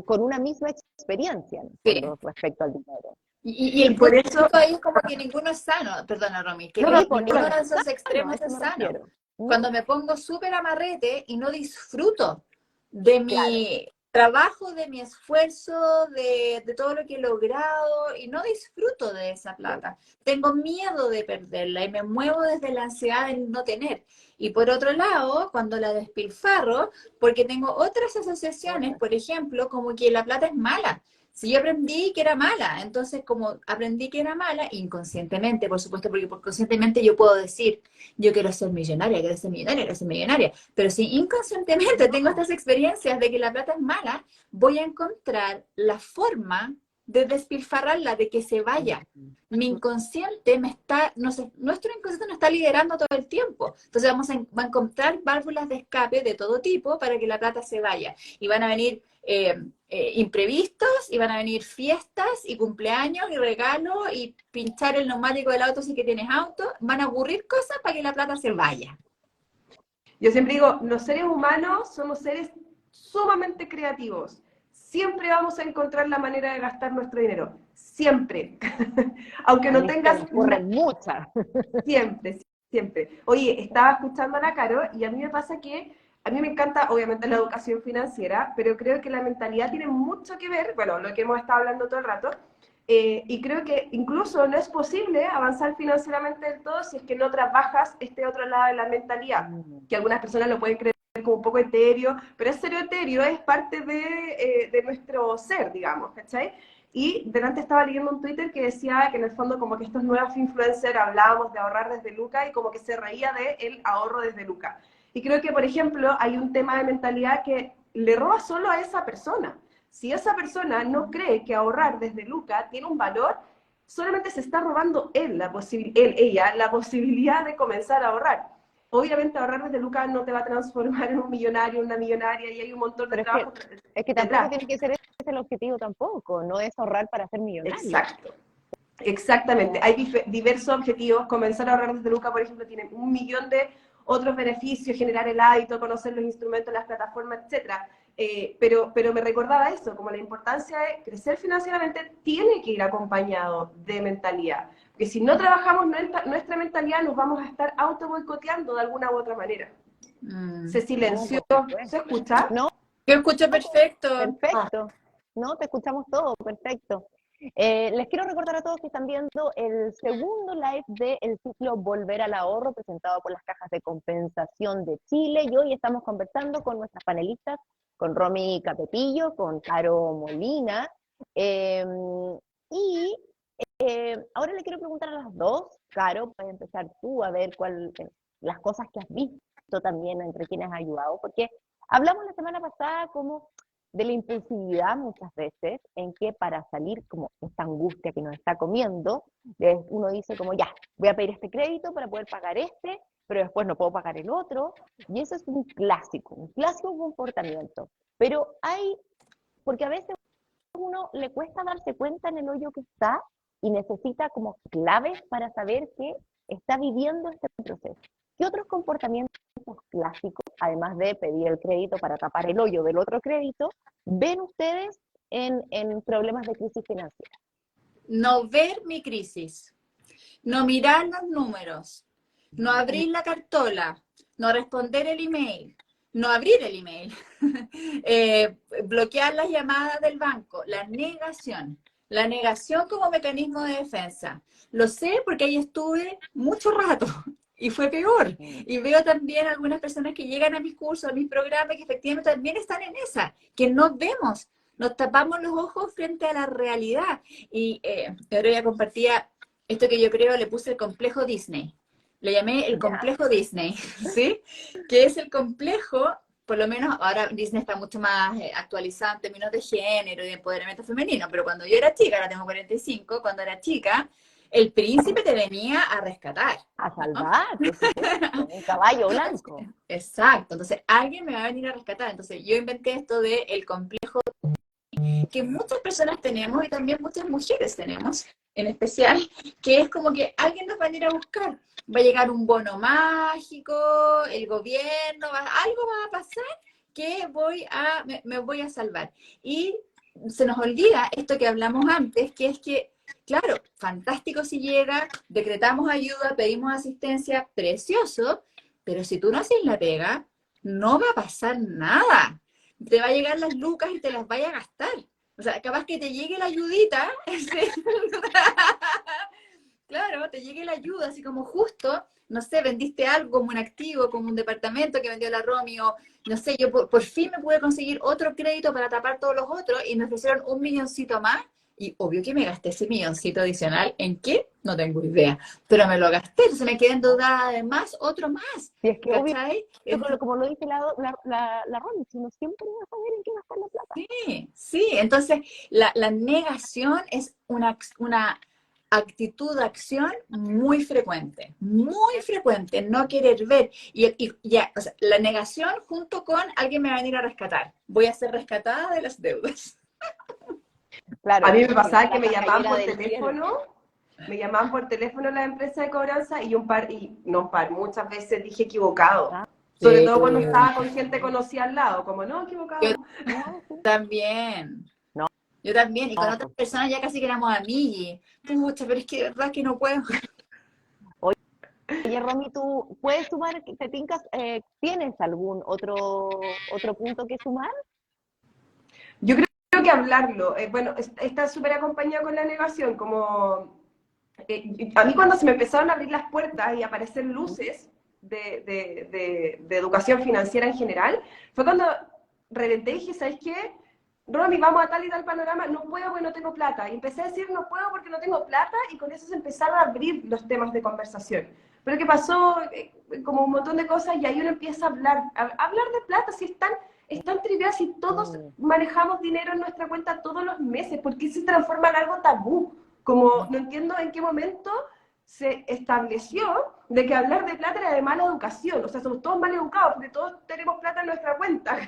con una misma experiencia, ¿no? Sí. Con respecto al dinero. Y el por punto eso, ahí es como que ninguno es sano, perdona Romy, que No, ninguno de esos extremos a eso es me sano. refiero. Cuando me pongo súper amarrete y no disfruto de mi Claro. trabajo, de mi esfuerzo, de todo lo que he logrado, y no disfruto de esa plata. Tengo miedo de perderla y me muevo desde la ansiedad de no tener. Y por otro lado, cuando la despilfarro, porque tengo otras asociaciones, por ejemplo, como que la plata es mala. Si yo aprendí que era mala, entonces como aprendí que era mala, inconscientemente, por supuesto, porque conscientemente yo puedo decir, yo quiero ser millonaria, quiero ser millonaria, quiero ser millonaria, pero si inconscientemente tengo estas experiencias de que la plata es mala, voy a encontrar la forma de despilfarrarla, de que se vaya. Mi inconsciente nuestro inconsciente nos está liderando todo el tiempo. Entonces va a encontrar válvulas de escape de todo tipo para que la plata se vaya. Y van a venir imprevistos, y van a venir fiestas y cumpleaños y regalos y pinchar el neumático del auto si que tienes auto. Van a ocurrir cosas para que la plata se vaya. yo siempre digo, los seres humanos somos seres sumamente creativos. Siempre vamos a encontrar la manera de gastar nuestro dinero. Siempre. Aunque A no mí se tengas me ocurren muchas. siempre, siempre. Oye, estaba escuchando a la Caro y a mí me pasa que a mí me encanta, obviamente, la educación financiera, pero creo que la mentalidad tiene mucho que ver, bueno, lo que hemos estado hablando todo el rato, y creo que incluso no es posible avanzar financieramente del todo si es que no trabajas este otro lado de la mentalidad, que algunas personas lo pueden creer como un poco etéreo, pero es serio etéreo, es parte de nuestro ser, digamos, ¿cachai? Y delante estaba leyendo un Twitter que decía que en el fondo como que estos nuevos influencers hablábamos de ahorrar desde Luca y como que se reía de el ahorro desde Luca. Y creo que, por ejemplo, hay un tema de mentalidad que le roba solo a esa persona. Si esa persona no cree que ahorrar desde Luca tiene un valor, solamente se está robando ella, la posibilidad de comenzar a ahorrar. Obviamente ahorrar desde Luca no te va a transformar en un millonario, una millonaria, y hay un montón de Pero trabajo es que tampoco detrás. tiene que ser ese el objetivo tampoco, no es ahorrar para ser millonario. Exacto. Exactamente, hay diversos objetivos. Comenzar a ahorrar desde Luca, por ejemplo, tiene 1.000.000 de otros beneficios, generar el hábito, conocer los instrumentos, las plataformas, etcétera. Pero me recordaba eso, como la importancia de crecer financieramente tiene que ir acompañado de mentalidad. Porque si no trabajamos nuestra mentalidad, nos vamos a estar auto boicoteando de alguna u otra manera. Se silenció, ¿se escucha? No, Yo escucho perfecto. perfecto. No, te escuchamos todo, perfecto. Les quiero recordar a todos que están viendo el segundo live del ciclo Volver al Ahorro, presentado por las Cajas de Compensación de Chile, y hoy estamos conversando con nuestras panelistas, con Romy Capetillo, con Caro Molina, y ahora le quiero preguntar a las dos. Caro, puedes empezar tú a ver las cosas que has visto también entre quienes has ayudado, porque hablamos la semana pasada como de la impulsividad muchas veces, en que para salir como esta angustia que nos está comiendo, uno dice como ya, voy a pedir este crédito para poder pagar este, pero después no puedo pagar el otro, y eso es un clásico comportamiento. Pero porque a veces a uno le cuesta darse cuenta en el hoyo que está y necesita como claves para saber que está viviendo este proceso. ¿Qué otros comportamientos clásicos, además de pedir el crédito para tapar el hoyo del otro crédito, ven ustedes en problemas de crisis financiera? No ver mi crisis, no mirar los números, no abrir la cartola, no responder el email, no abrir el email, bloquear las llamadas del banco, la negación como mecanismo de defensa. Lo sé porque ahí estuve mucho rato y fue peor. Y veo también algunas personas que llegan a mis cursos, a mis programas, que efectivamente también están en esa, que no vemos, nos tapamos los ojos frente a la realidad. Y ahora ya compartía esto que yo creo, le puse el complejo Disney. Le llamé el complejo Disney, ¿sí? Que es el complejo por lo menos ahora Disney está mucho más actualizado en términos de género y de empoderamiento femenino, pero cuando yo era chica, ahora tengo 45, cuando era chica, el príncipe te venía a rescatar. A ¿no? salvar, por supuesto, un caballo blanco. Exacto, entonces alguien me va a venir a rescatar. Entonces yo inventé esto de el complejo que muchas personas tenemos y también muchas mujeres tenemos, en especial, que es como que alguien nos va a venir a buscar. Va a llegar un bono mágico, el gobierno, algo va a pasar que me voy a salvar. Y se nos olvida esto que hablamos antes, que es que, claro, fantástico si llega, decretamos ayuda, pedimos asistencia, precioso, pero si tú no haces la pega, no va a pasar nada. Te va a llegar las lucas y te las vaya a gastar. O sea, capaz que te llegue la ayudita, claro, te llegue la ayuda, así como justo, no sé, vendiste algo como un activo, como un departamento que vendió la Romy, o no sé, yo por fin me pude conseguir otro crédito para tapar todos los otros y me ofrecieron 1 milloncito más. Y obvio que me gasté ese milloncito adicional. ¿En qué? No tengo idea. Pero me lo gasté, entonces me quedé endeudada además, otro más. Si es que ¿Cachai? como lo dice la Ronnie, si uno siempre va a saber en qué gastar la plata. Sí, sí. Entonces la negación es una actitud de acción muy frecuente, no querer ver. Y ya, o sea, la negación junto con alguien me va a venir a rescatar. Voy a ser rescatada de las deudas. Claro, A mí me pasaba que me la llamaban por del teléfono, me llamaban por teléfono la empresa de cobranza y muchas veces dije equivocado. Ah, Sobre sí. todo cuando estaba con gente conocida al lado, como no, equivocado. Yo No, sí. también. No, Yo también. Y con no, otras personas ya casi que éramos amiguis. Pucha, pero es que de verdad que no puedo. Oye, Romy, ¿tú puedes sumar, te tincas, tienes algún otro punto que sumar? Yo creo que hablarlo, bueno, está súper acompañado con la negación, como a mí cuando se me empezaron a abrir las puertas y a aparecer luces de educación financiera en general, fue cuando reventé y dije, ¿sabes qué? Romy, vamos a tal y tal panorama, no puedo porque no tengo plata. Y empecé a decir, no puedo porque no tengo plata, y con eso se empezaron a abrir los temas de conversación. Pero ¿qué pasó? Como un montón de cosas, y ahí uno empieza a hablar de plata, si es tan trivial, si todos manejamos dinero en nuestra cuenta todos los meses, ¿por qué se transforma en algo tabú? Como no entiendo en qué momento se estableció de que hablar de plata era de mala educación, o sea, somos todos mal educados porque todos tenemos plata en nuestra cuenta.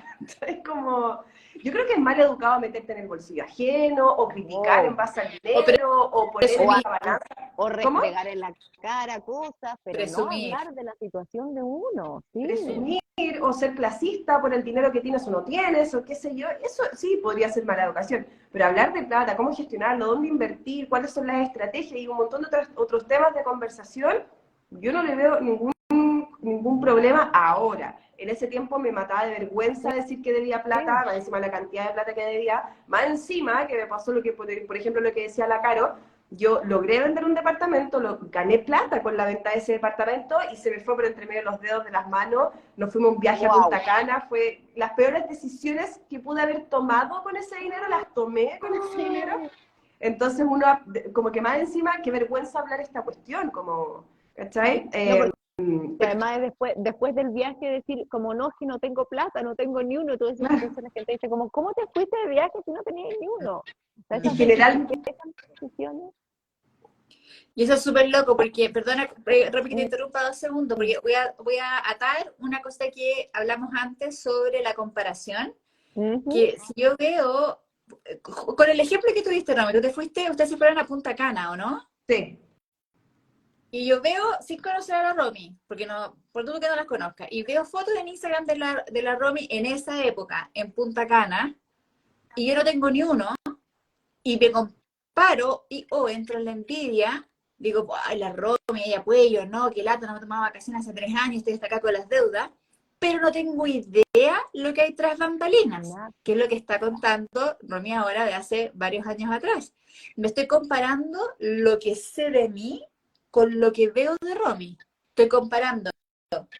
Es como, yo creo que es mal educado meterte en el bolsillo ajeno, o criticar en base al dinero, o poner en la balanza. O ¿Cómo? restregar en la cara cosas, pero no Presumir. hablar de la situación de uno, ¿sí? Presumir o ser clasista por el dinero que tienes o no tienes, o qué sé yo, eso sí podría ser mala educación, pero hablar de plata, cómo gestionarlo, dónde invertir, cuáles son las estrategias y un montón de otros temas de conversación, yo no le veo ningún problema ahora. En ese tiempo me mataba de vergüenza decir que debía plata, más encima la cantidad de plata que debía, más encima que me pasó lo que, por ejemplo, lo que decía la Caro, yo logré vender un departamento, gané plata con la venta de ese departamento y se me fue por entre medio de los dedos de las manos, nos fuimos un viaje a Punta Cana, fue las peores decisiones que pude haber tomado con ese dinero, las tomé con ese dinero, entonces uno, como que más encima, qué vergüenza hablar esta cuestión, como, ¿cachai? Además, después del viaje, decir, como no, es que no tengo plata, no tengo ni uno, tú decís, entonces la gente dice, como, ¿cómo te fuiste de viaje si no tenías ni uno? O sea, En general, decisiones. Y eso es súper loco, porque, perdona, Romy, que te interrumpa 2 segundos, porque voy a atar una cosa que hablamos antes sobre la comparación, que si yo veo, con el ejemplo que tuviste, Romy, ustedes se fueron a Punta Cana, ¿o no? sí. Y yo veo, sin conocer a la Romy, porque no, por todo que no las conozca, y veo fotos en Instagram de la Romy en esa época, en Punta Cana, y yo no tengo ni uno, y me comparo, o entro en la envidia, digo, ay, la Romy, ella puede, yo no, que lata, no me tomaba vacaciones hace 3 años, estoy hasta acá con las deudas, pero no tengo idea lo que hay tras bambalinas, que es lo que está contando Romy ahora de hace varios años atrás. Me estoy comparando lo que sé de mí con lo que veo de Romy. Estoy comparando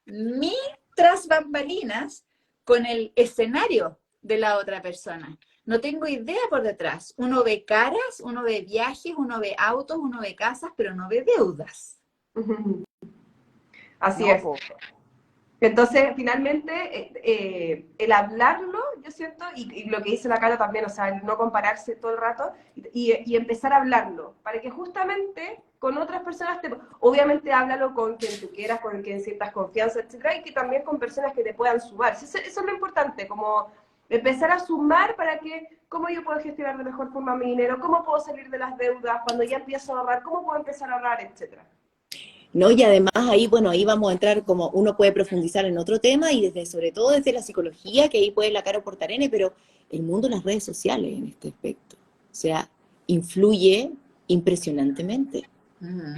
mi tras bambalinas con el escenario de la otra persona. No tengo idea por detrás. Uno ve caras, uno ve viajes, uno ve autos, uno ve casas, pero no ve deudas. Así No, es. po. Entonces, finalmente, el hablarlo, yo siento, y lo que dice la Caro también, o sea, el no compararse todo el rato, y empezar a hablarlo, para que justamente con otras personas, obviamente háblalo con quien tú quieras, con quien sientas confianza, etcétera, y que también con personas que te puedan sumar. Eso es lo importante, como empezar a sumar para que, cómo yo puedo gestionar de mejor forma mi dinero, cómo puedo salir de las deudas, cuando ya empiezo a ahorrar, cómo puedo empezar a ahorrar, etcétera. ¿No? Y además ahí, bueno, ahí vamos a entrar como uno puede profundizar en otro tema y desde, sobre todo desde la psicología, que ahí puede la Caro Portarene, pero el mundo de las redes sociales en este aspecto. O sea, influye impresionantemente.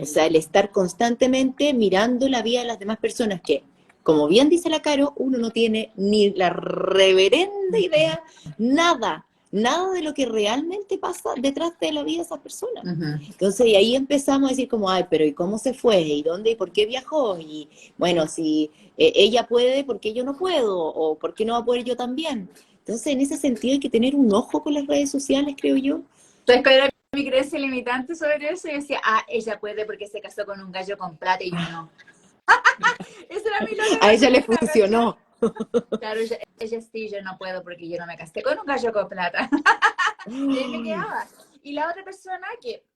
O sea, el estar constantemente mirando la vida de las demás personas que, como bien dice la Caro, uno no tiene ni la reverenda idea, nada de lo que realmente pasa detrás de la vida de esas personas. Entonces, y ahí empezamos a decir como, ay, pero ¿y cómo se fue? ¿Y dónde? ¿Y por qué viajó? Y bueno, si ella puede, ¿por qué yo no puedo? ¿O por qué no va a poder yo también? Entonces, en ese sentido hay que tener un ojo con las redes sociales, creo yo. Entonces, ¿cuál era mi creencia limitante sobre eso? Y decía, ella puede porque se casó con un gallo con plata y yo no. Esa era mi lógica. A ella le funcionó. Claro, ella sí, yo no puedo porque yo no me casé con un gallo con plata. Y ahí me quedaba. Y la otra persona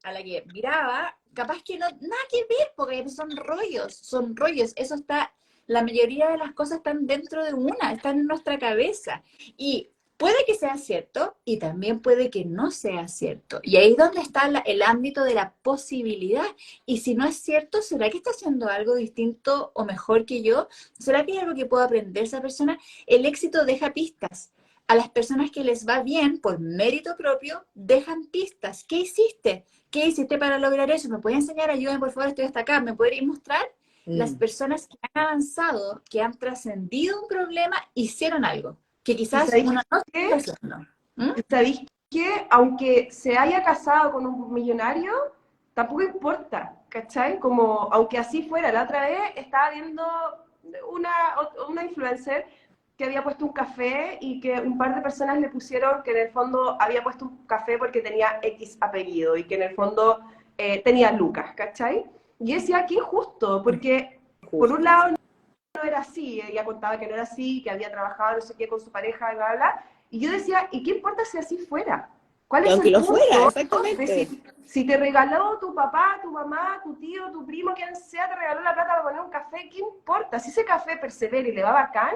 a la que miraba, capaz que no, nada que ver, porque son rollos. Eso está, la mayoría de las cosas están dentro de están en nuestra cabeza. Y puede que sea cierto y también puede que no sea cierto. Y ahí es donde está el ámbito de la posibilidad. Y si no es cierto, ¿será que está haciendo algo distinto o mejor que yo? ¿Será que hay algo que puedo aprender esa persona? El éxito deja pistas. A las personas que les va bien por mérito propio, dejan pistas. ¿Qué hiciste? ¿Qué hiciste para lograr eso? ¿Me puedes enseñar? Ayúdame, por favor, estoy hasta acá. ¿Me podrías mostrar? Las personas que han avanzado, que han trascendido un problema, hicieron algo. Que quizás uno no está haciendo. ¿Sabéis que aunque se haya casado con un millonario, tampoco importa, ¿cachai? Como, aunque así fuera, la otra vez estaba viendo una influencer que había puesto un café y que un par de personas le pusieron que en el fondo había puesto un café porque tenía X apellido y que en el fondo tenía Lucas, ¿cachai? Y decía, qué injusto, porque por un lado no era así, ella contaba que no era así, que había trabajado no sé qué con su pareja, y bla, bla, bla. Y yo decía, ¿y qué importa si así fuera? ¿Cuál es Aunque el lo punto fuera, de exactamente. si te regaló tu papá, tu mamá, tu tío, tu primo, quien sea, te regaló la plata para poner un café, ¿qué importa? Si ese café persevera y le va bacán,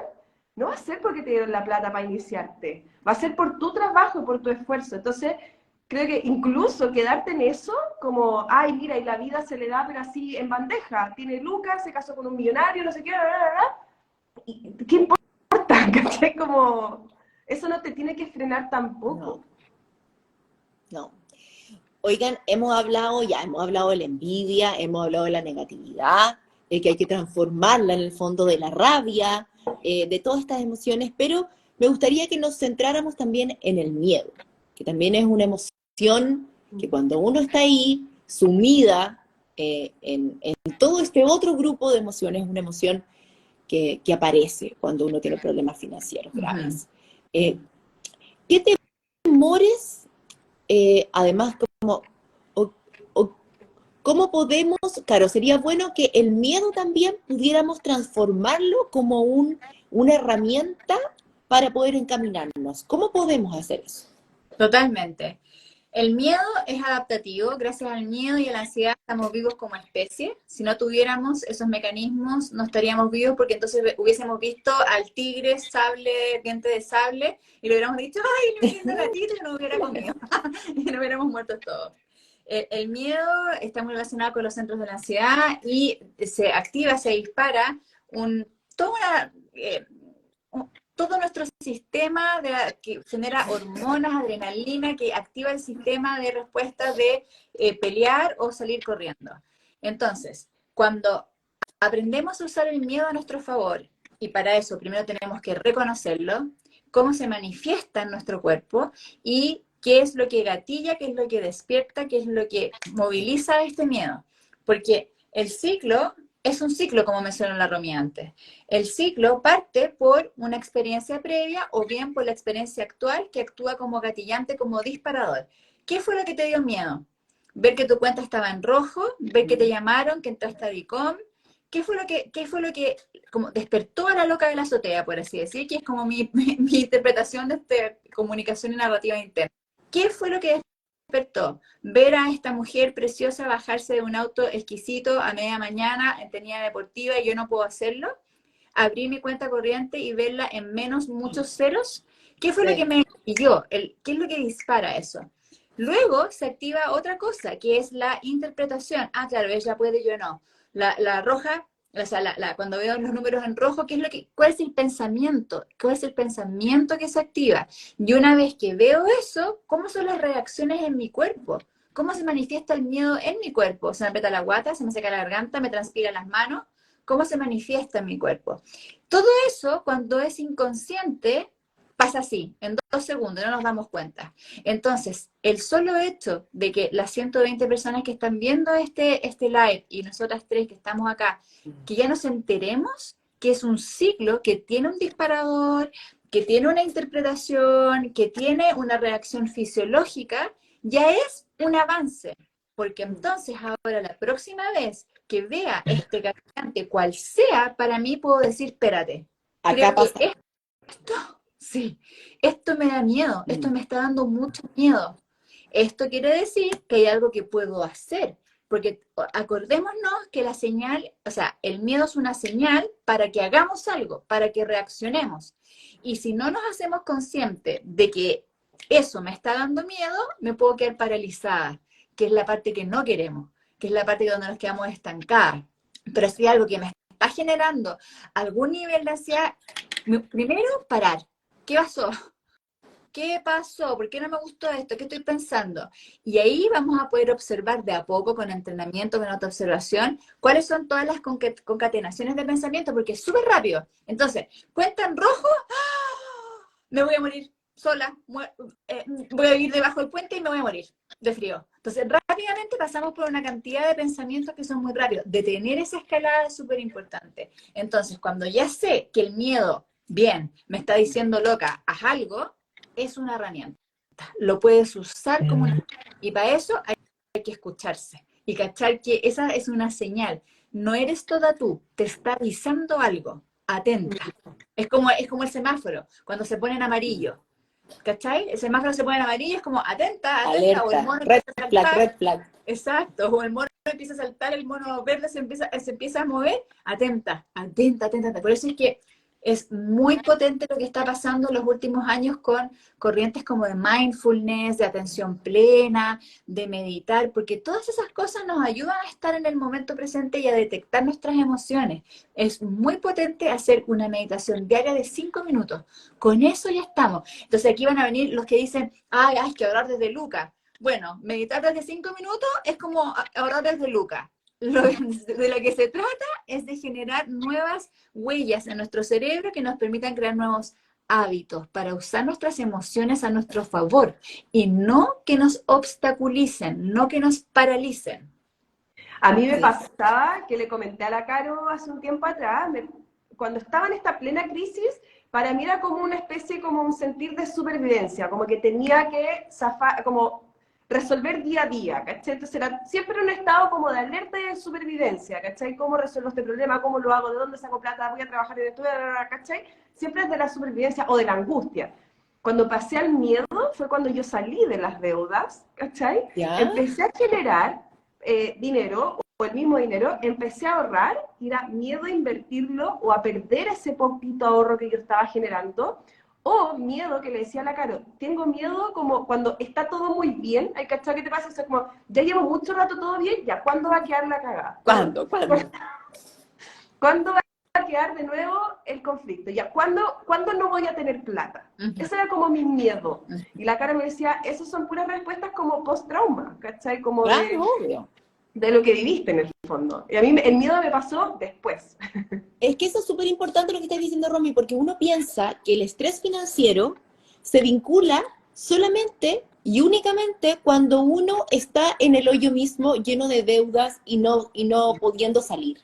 no va a ser porque te dieron la plata para iniciarte, va a ser por tu trabajo y por tu esfuerzo. Entonces, creo que incluso quedarte en eso, como, ay, mira, y la vida se le da, pero así en bandeja. Tiene Lucas, se casó con un millonario, no sé qué, bla, bla, bla. ¿Y qué importa? ¿Cachai? Como, eso no te tiene que frenar tampoco. No. Oigan, hemos hablado de la envidia, hemos hablado de la negatividad, de que hay que transformarla en el fondo de la rabia, de todas estas emociones, pero me gustaría que nos centráramos también en el miedo, que también es una emoción que cuando uno está ahí, sumida en todo este otro grupo de emociones, es una emoción que aparece cuando uno tiene problemas financieros graves. ¿Qué temores, además, cómo podemos, claro, sería bueno que el miedo también pudiéramos transformarlo como una herramienta para poder encaminarnos? ¿Cómo podemos hacer eso? Totalmente. El miedo es adaptativo. Gracias al miedo y a la ansiedad estamos vivos como especie. Si no tuviéramos esos mecanismos, no estaríamos vivos porque entonces hubiésemos visto al tigre, diente de sable, y le hubiéramos dicho, ¡ay, le metí un gatito! Y nos hubiera comido. Y nos hubiéramos muerto todos. El miedo está muy relacionado con los centros de la ansiedad y se activa, se dispara todo nuestro sistema que genera hormonas, adrenalina, que activa el sistema de respuesta de pelear o salir corriendo. Entonces, cuando aprendemos a usar el miedo a nuestro favor, y para eso primero tenemos que reconocerlo, cómo se manifiesta en nuestro cuerpo y qué es lo que gatilla, qué es lo que despierta, qué es lo que moviliza este miedo. Porque el ciclo es un ciclo, como mencionó la Romy antes. El ciclo parte por una experiencia previa o bien por la experiencia actual que actúa como gatillante, como disparador. ¿Qué fue lo que te dio miedo? Ver que tu cuenta estaba en rojo, ver que te llamaron, que entraste a DICOM, qué fue lo que como despertó a la loca de la azotea, por así decir, que es como mi interpretación de comunicación y narrativa interna? ¿Qué fue lo que despertó? Ver a esta mujer preciosa bajarse de un auto exquisito a media mañana en tenida deportiva y yo no puedo hacerlo. Abrir mi cuenta corriente y verla en menos muchos ceros. ¿Qué fue lo que me guió? ¿Qué es lo que dispara eso? Luego se activa otra cosa, que es la interpretación. Ah, claro, ella puede, yo no. La roja, o sea, cuando veo los números en rojo, ¿cuál es el pensamiento? ¿Cuál es el pensamiento que se activa? Y una vez que veo eso, ¿cómo son las reacciones en mi cuerpo? ¿Cómo se manifiesta el miedo en mi cuerpo? Se me aprieta la guata, se me seca la garganta, me transpiran las manos. ¿Cómo se manifiesta en mi cuerpo? Todo eso, cuando es inconsciente, pasa así, en 2 segundos, no nos damos cuenta. Entonces, el solo hecho de que las 120 personas que están viendo este live y nosotras 3 que estamos acá, que ya nos enteremos que es un ciclo que tiene un disparador, que tiene una interpretación, que tiene una reacción fisiológica, ya es un avance. Porque entonces ahora la próxima vez que vea este caminante, cual sea, para mí puedo decir, espérate, Acá creo pasa. que sí, esto me da miedo, esto me está dando mucho miedo. Esto quiere decir que hay algo que puedo hacer, porque acordémonos que la señal, o sea, el miedo es una señal para que hagamos algo, para que reaccionemos. Y si no nos hacemos conscientes de que eso me está dando miedo, me puedo quedar paralizada, que es la parte que no queremos, que es la parte donde nos quedamos estancadas. Pero si hay algo que me está generando algún nivel de ansiedad, primero parar. ¿Qué pasó? ¿Qué pasó? ¿Por qué no me gustó esto? ¿Qué estoy pensando? Y ahí vamos a poder observar de a poco, con entrenamiento, con autoobservación, cuáles son todas las concatenaciones de pensamiento, porque es súper rápido. Entonces, cuenta en rojo, ¡ah! Me voy a morir sola, voy a vivir debajo del puente y me voy a morir de frío. Entonces, rápidamente pasamos por una cantidad de pensamientos que son muy rápidos. Detener esa escalada es súper importante. Entonces, cuando ya sé que el miedo, bien, me está diciendo loca, haz algo, es una herramienta. Lo puedes usar como una... Y para eso hay que escucharse y cachar que esa es una señal. No eres toda tú, te está avisando algo. Atenta. Es como el semáforo, cuando se pone en amarillo. ¿Cachai? El semáforo se pone en amarillo, es como atenta, atenta, o el Alerta, mono red empieza a flag, saltar. red flag. Exacto, o el mono empieza a saltar, el mono verde se empieza a mover, atenta, atenta, atenta, atenta. Por eso es que es muy potente lo que está pasando en los últimos años con corrientes como de mindfulness, de atención plena, de meditar, porque todas esas cosas nos ayudan a estar en el momento presente y a detectar nuestras emociones. Es muy potente hacer una meditación diaria de 5 minutos. Con eso ya estamos. Entonces aquí van a venir los que dicen, ay, hay que ahorrar desde Lucas. Bueno, meditar desde 5 minutos es como ahorrar desde Lucas. De lo que se trata es de generar nuevas huellas en nuestro cerebro que nos permitan crear nuevos hábitos para usar nuestras emociones a nuestro favor y no que nos obstaculicen, no que nos paralicen. A mí me Sí. pasaba que le comenté a la Caro hace un tiempo atrás, cuando estaba en esta plena crisis, para mí era como una especie, como un sentir de supervivencia, como que tenía que zafar, como resolver día a día, ¿cachai? Entonces era siempre un estado como de alerta y de supervivencia, ¿cachai? ¿Cómo resuelvo este problema? ¿Cómo lo hago? ¿De dónde saco plata? ¿Voy a trabajar en esto? ¿Cachai? Siempre es de la supervivencia o de la angustia. Cuando pasé al miedo fue cuando yo salí de las deudas, ¿cachai? ¿Ya? Empecé a generar dinero o el mismo dinero, empecé a ahorrar y era miedo a invertirlo o a perder ese poquito ahorro que yo estaba generando, o miedo que le decía a la Caro, tengo miedo como cuando está todo muy bien, ¿hay cachado qué te pasa? O sea, como ya llevo mucho rato todo bien, ya, ¿cuándo va a quedar la cagada? ¿Cuándo? ¿Cuándo? ¿Cuándo va a quedar de nuevo el conflicto? Ya, ¿cuándo no voy a tener plata? Ese era como mi miedo. Y la Caro me decía, esas son puras respuestas como post-trauma, ¿cachai? Como Claro, obvio. de lo que viviste en el fondo. Y a mí el miedo me pasó después. Es que eso es súper importante lo que estás diciendo, Romy, porque uno piensa que el estrés financiero se vincula solamente y únicamente cuando uno está en el hoyo mismo lleno de deudas y no pudiendo salir.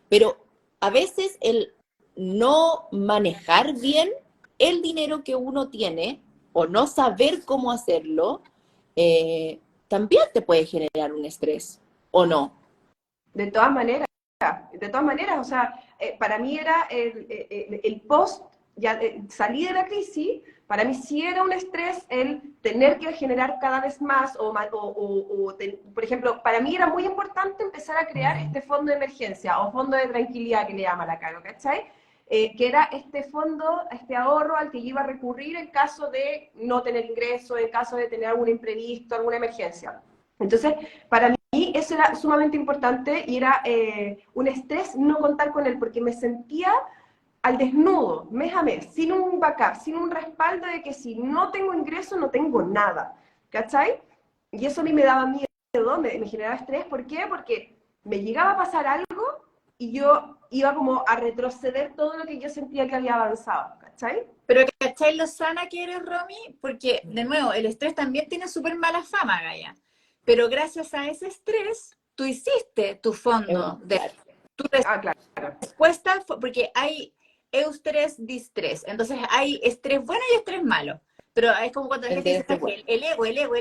Pero a veces el no manejar bien el dinero que uno tiene o no saber cómo hacerlo, también te puede generar un estrés, ¿o no? De todas maneras, de todas maneras, o sea, para mí era el post, ya salí de la crisis, para mí sí era un estrés el tener que generar cada vez más, por ejemplo, para mí era muy importante empezar a crear este fondo de emergencia o fondo de tranquilidad que le llama la Caro, ¿cachai? Que era este fondo, este ahorro al que yo iba a recurrir en caso de no tener ingreso, en caso de tener algún imprevisto, alguna emergencia. Entonces, para mí eso era sumamente importante y era un estrés no contar con él, porque me sentía al desnudo, mes a mes, sin un backup, sin un respaldo de que si no tengo ingreso no tengo nada, ¿cachai? Y eso a mí me daba miedo, me generaba estrés, ¿por qué? Porque me llegaba a pasar algo y yo iba como a retroceder todo lo que yo sentía que había avanzado, ¿cachai? Pero ¿cachai lo sana que eres, Romy? Porque, de nuevo, el estrés también tiene súper mala fama, Gaya. Pero gracias a ese estrés, tú hiciste tu fondo de tu Claro. respuesta, porque hay eustrés, distrés. Entonces hay estrés bueno y estrés malo. Pero es como cuando la gente dice que el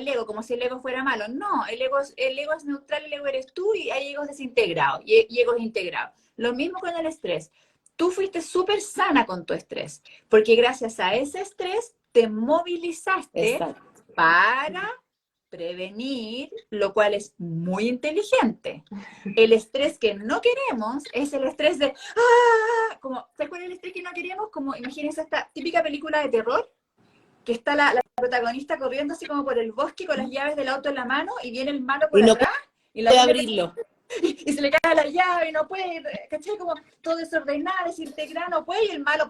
ego, como si el ego fuera malo. No, el ego es neutral, el ego eres tú y hay egos desintegrados y egos integrados. Lo mismo con el estrés. Tú fuiste súper sana con tu estrés, porque gracias a ese estrés te movilizaste para prevenir, lo cual es muy inteligente. El estrés que no queremos es el estrés de como, ¿sabes cuál es el estrés que no queremos? Como, imagínense esta típica película de terror, que está la protagonista corriendo así como por el bosque con las llaves del auto en la mano y viene el malo por atrás y la puede abrirlo. Y se le cae la llave y no puede, ¿cachai? Como todo desordenado, desintegrado, no puede y el malo,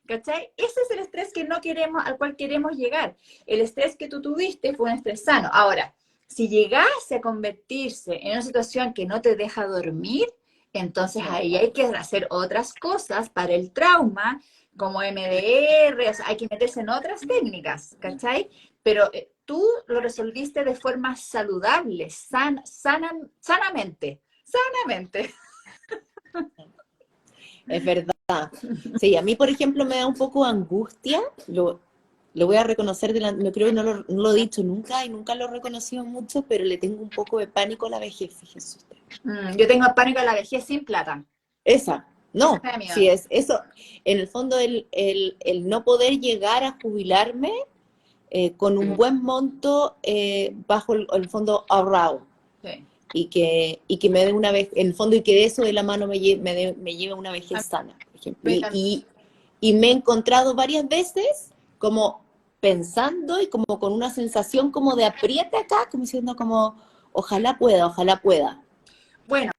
¿cachai? Ese es el estrés que no queremos, al cual queremos llegar. El estrés que tú tuviste fue un estrés sano. Ahora, si llegase a convertirse en una situación que no te deja dormir, entonces ahí hay que hacer otras cosas para el trauma, como MDR, o sea, hay que meterse en otras técnicas, ¿cachai? Pero tú lo resolviste de forma saludable, sanamente. Es verdad. Sí, a mí, por ejemplo, me da un poco de angustia, lo voy a reconocer, no creo que no lo he dicho nunca y nunca lo he reconocido mucho, pero le tengo un poco de pánico a la vejez, fíjese usted. Yo tengo pánico a la vejez sin plata. Esa, no, Esa sí es eso. En el fondo, el no poder llegar a jubilarme con un buen monto bajo el fondo ahorrado. Sí. Y que me dé una vez, en el fondo, y que de eso de la mano me lleve una vejez sana, por ejemplo. Y me he encontrado varias veces como pensando y como con una sensación como de apriete acá, como diciendo como, ojalá pueda. Bueno,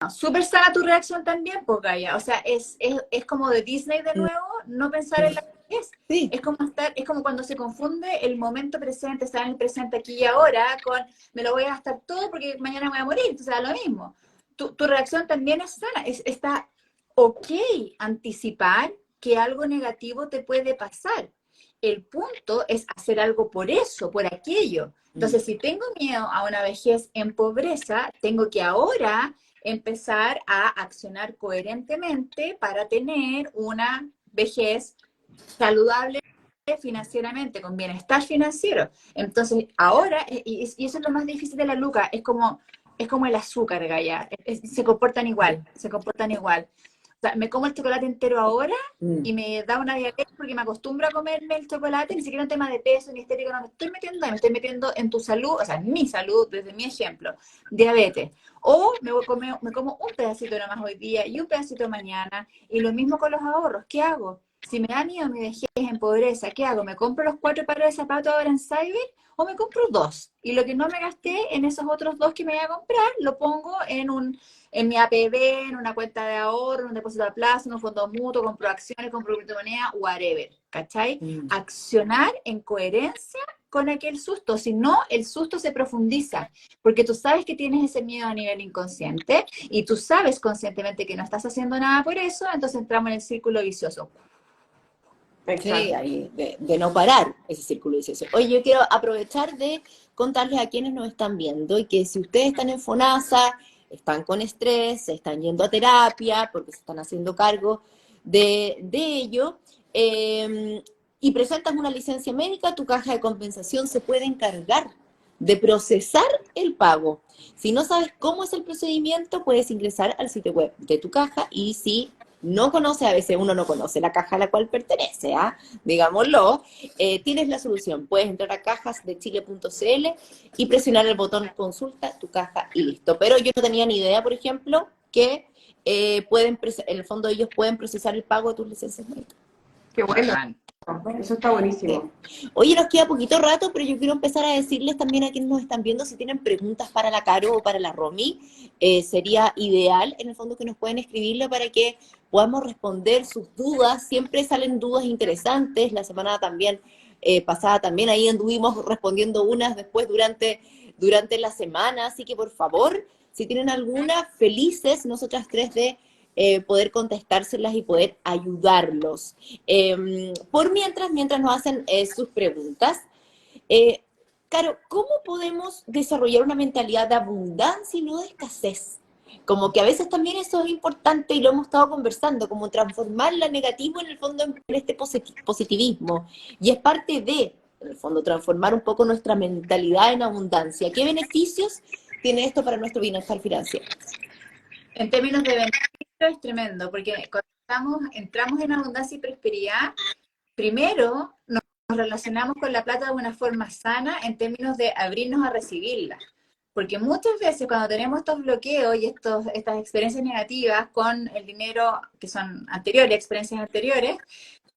súper sana tu reacción también, pues Gaia. O sea, es como de Disney de nuevo, no pensar en la vejez. Sí. Es como cuando se confunde el momento presente, estar en el presente aquí y ahora, con me lo voy a gastar todo porque mañana me voy a morir, entonces da lo mismo. Tu reacción también es sana, está ok anticipar que algo negativo te puede pasar. El punto es hacer algo por eso, por aquello. Entonces, si tengo miedo a una vejez en pobreza, tengo que ahora empezar a accionar coherentemente para tener una vejez saludable financieramente, con bienestar financiero. Entonces, ahora, y eso es lo más difícil de la Luca, es como el azúcar, Gaya, se comportan igual. O sea, me como el chocolate entero ahora y me da una diabetes porque me acostumbro a comerme el chocolate, ni siquiera un tema de peso ni estético, no me estoy metiendo en tu salud, o sea, en mi salud, desde mi ejemplo, diabetes. O me como un pedacito nada más hoy día y un pedacito mañana, y lo mismo con los ahorros. ¿Qué hago? Si me da miedo mi vejez en pobreza, ¿qué hago? ¿Me compro los 4 pares de zapatos ahora en Cyber o me compro 2? Y lo que no me gasté en esos otros 2 que me voy a comprar, lo pongo en mi APB, en una cuenta de ahorro, en un depósito a plazo, en un fondo mutuo, compro acciones, compro criptomonedas, whatever, ¿cachai? Accionar en coherencia con aquel susto, si no, el susto se profundiza, porque tú sabes que tienes ese miedo a nivel inconsciente y tú sabes conscientemente que no estás haciendo nada por eso, entonces entramos en el círculo vicioso. Sí, ahí, de no parar ese círculo vicioso. Oye, yo quiero aprovechar de contarles a quienes nos están viendo y que si ustedes están en FONASA, están con estrés, se están yendo a terapia porque se están haciendo cargo de ello, y presentas una licencia médica, tu caja de compensación se puede encargar de procesar el pago. Si no sabes cómo es el procedimiento, puedes ingresar al sitio web de tu caja y si no conoce, a veces uno no conoce la caja a la cual pertenece, digámoslo, tienes la solución. Puedes entrar a cajasdechile.cl y presionar el botón consulta tu caja y listo. Pero yo no tenía ni idea, por ejemplo, que en el fondo ellos pueden procesar el pago de tus licencias médicas. Qué bueno. Eso está buenísimo. Sí. Oye, nos queda poquito rato, pero yo quiero empezar a decirles también a quienes nos están viendo, si tienen preguntas para la Caro o para la Romy, sería ideal, en el fondo, que nos pueden escribirle para que podamos responder sus dudas. Siempre salen dudas interesantes. La semana también pasada también ahí anduvimos respondiendo unas después durante la semana, así que por favor, si tienen alguna, felices nosotras tres de poder contestárselas y poder ayudarlos. Por mientras nos hacen sus preguntas, Caro, ¿cómo podemos desarrollar una mentalidad de abundancia y no de escasez? Como que a veces también eso es importante y lo hemos estado conversando, como transformar la negativo en el fondo en este positivismo. Y es parte de, en el fondo, transformar un poco nuestra mentalidad en abundancia. ¿Qué beneficios tiene esto para nuestro bienestar financiero? En términos de beneficio es tremendo, porque cuando entramos en abundancia y prosperidad, primero nos relacionamos con la plata de una forma sana en términos de abrirnos a recibirla. Porque muchas veces cuando tenemos estos bloqueos y estas experiencias negativas con el dinero, que son anteriores, experiencias anteriores,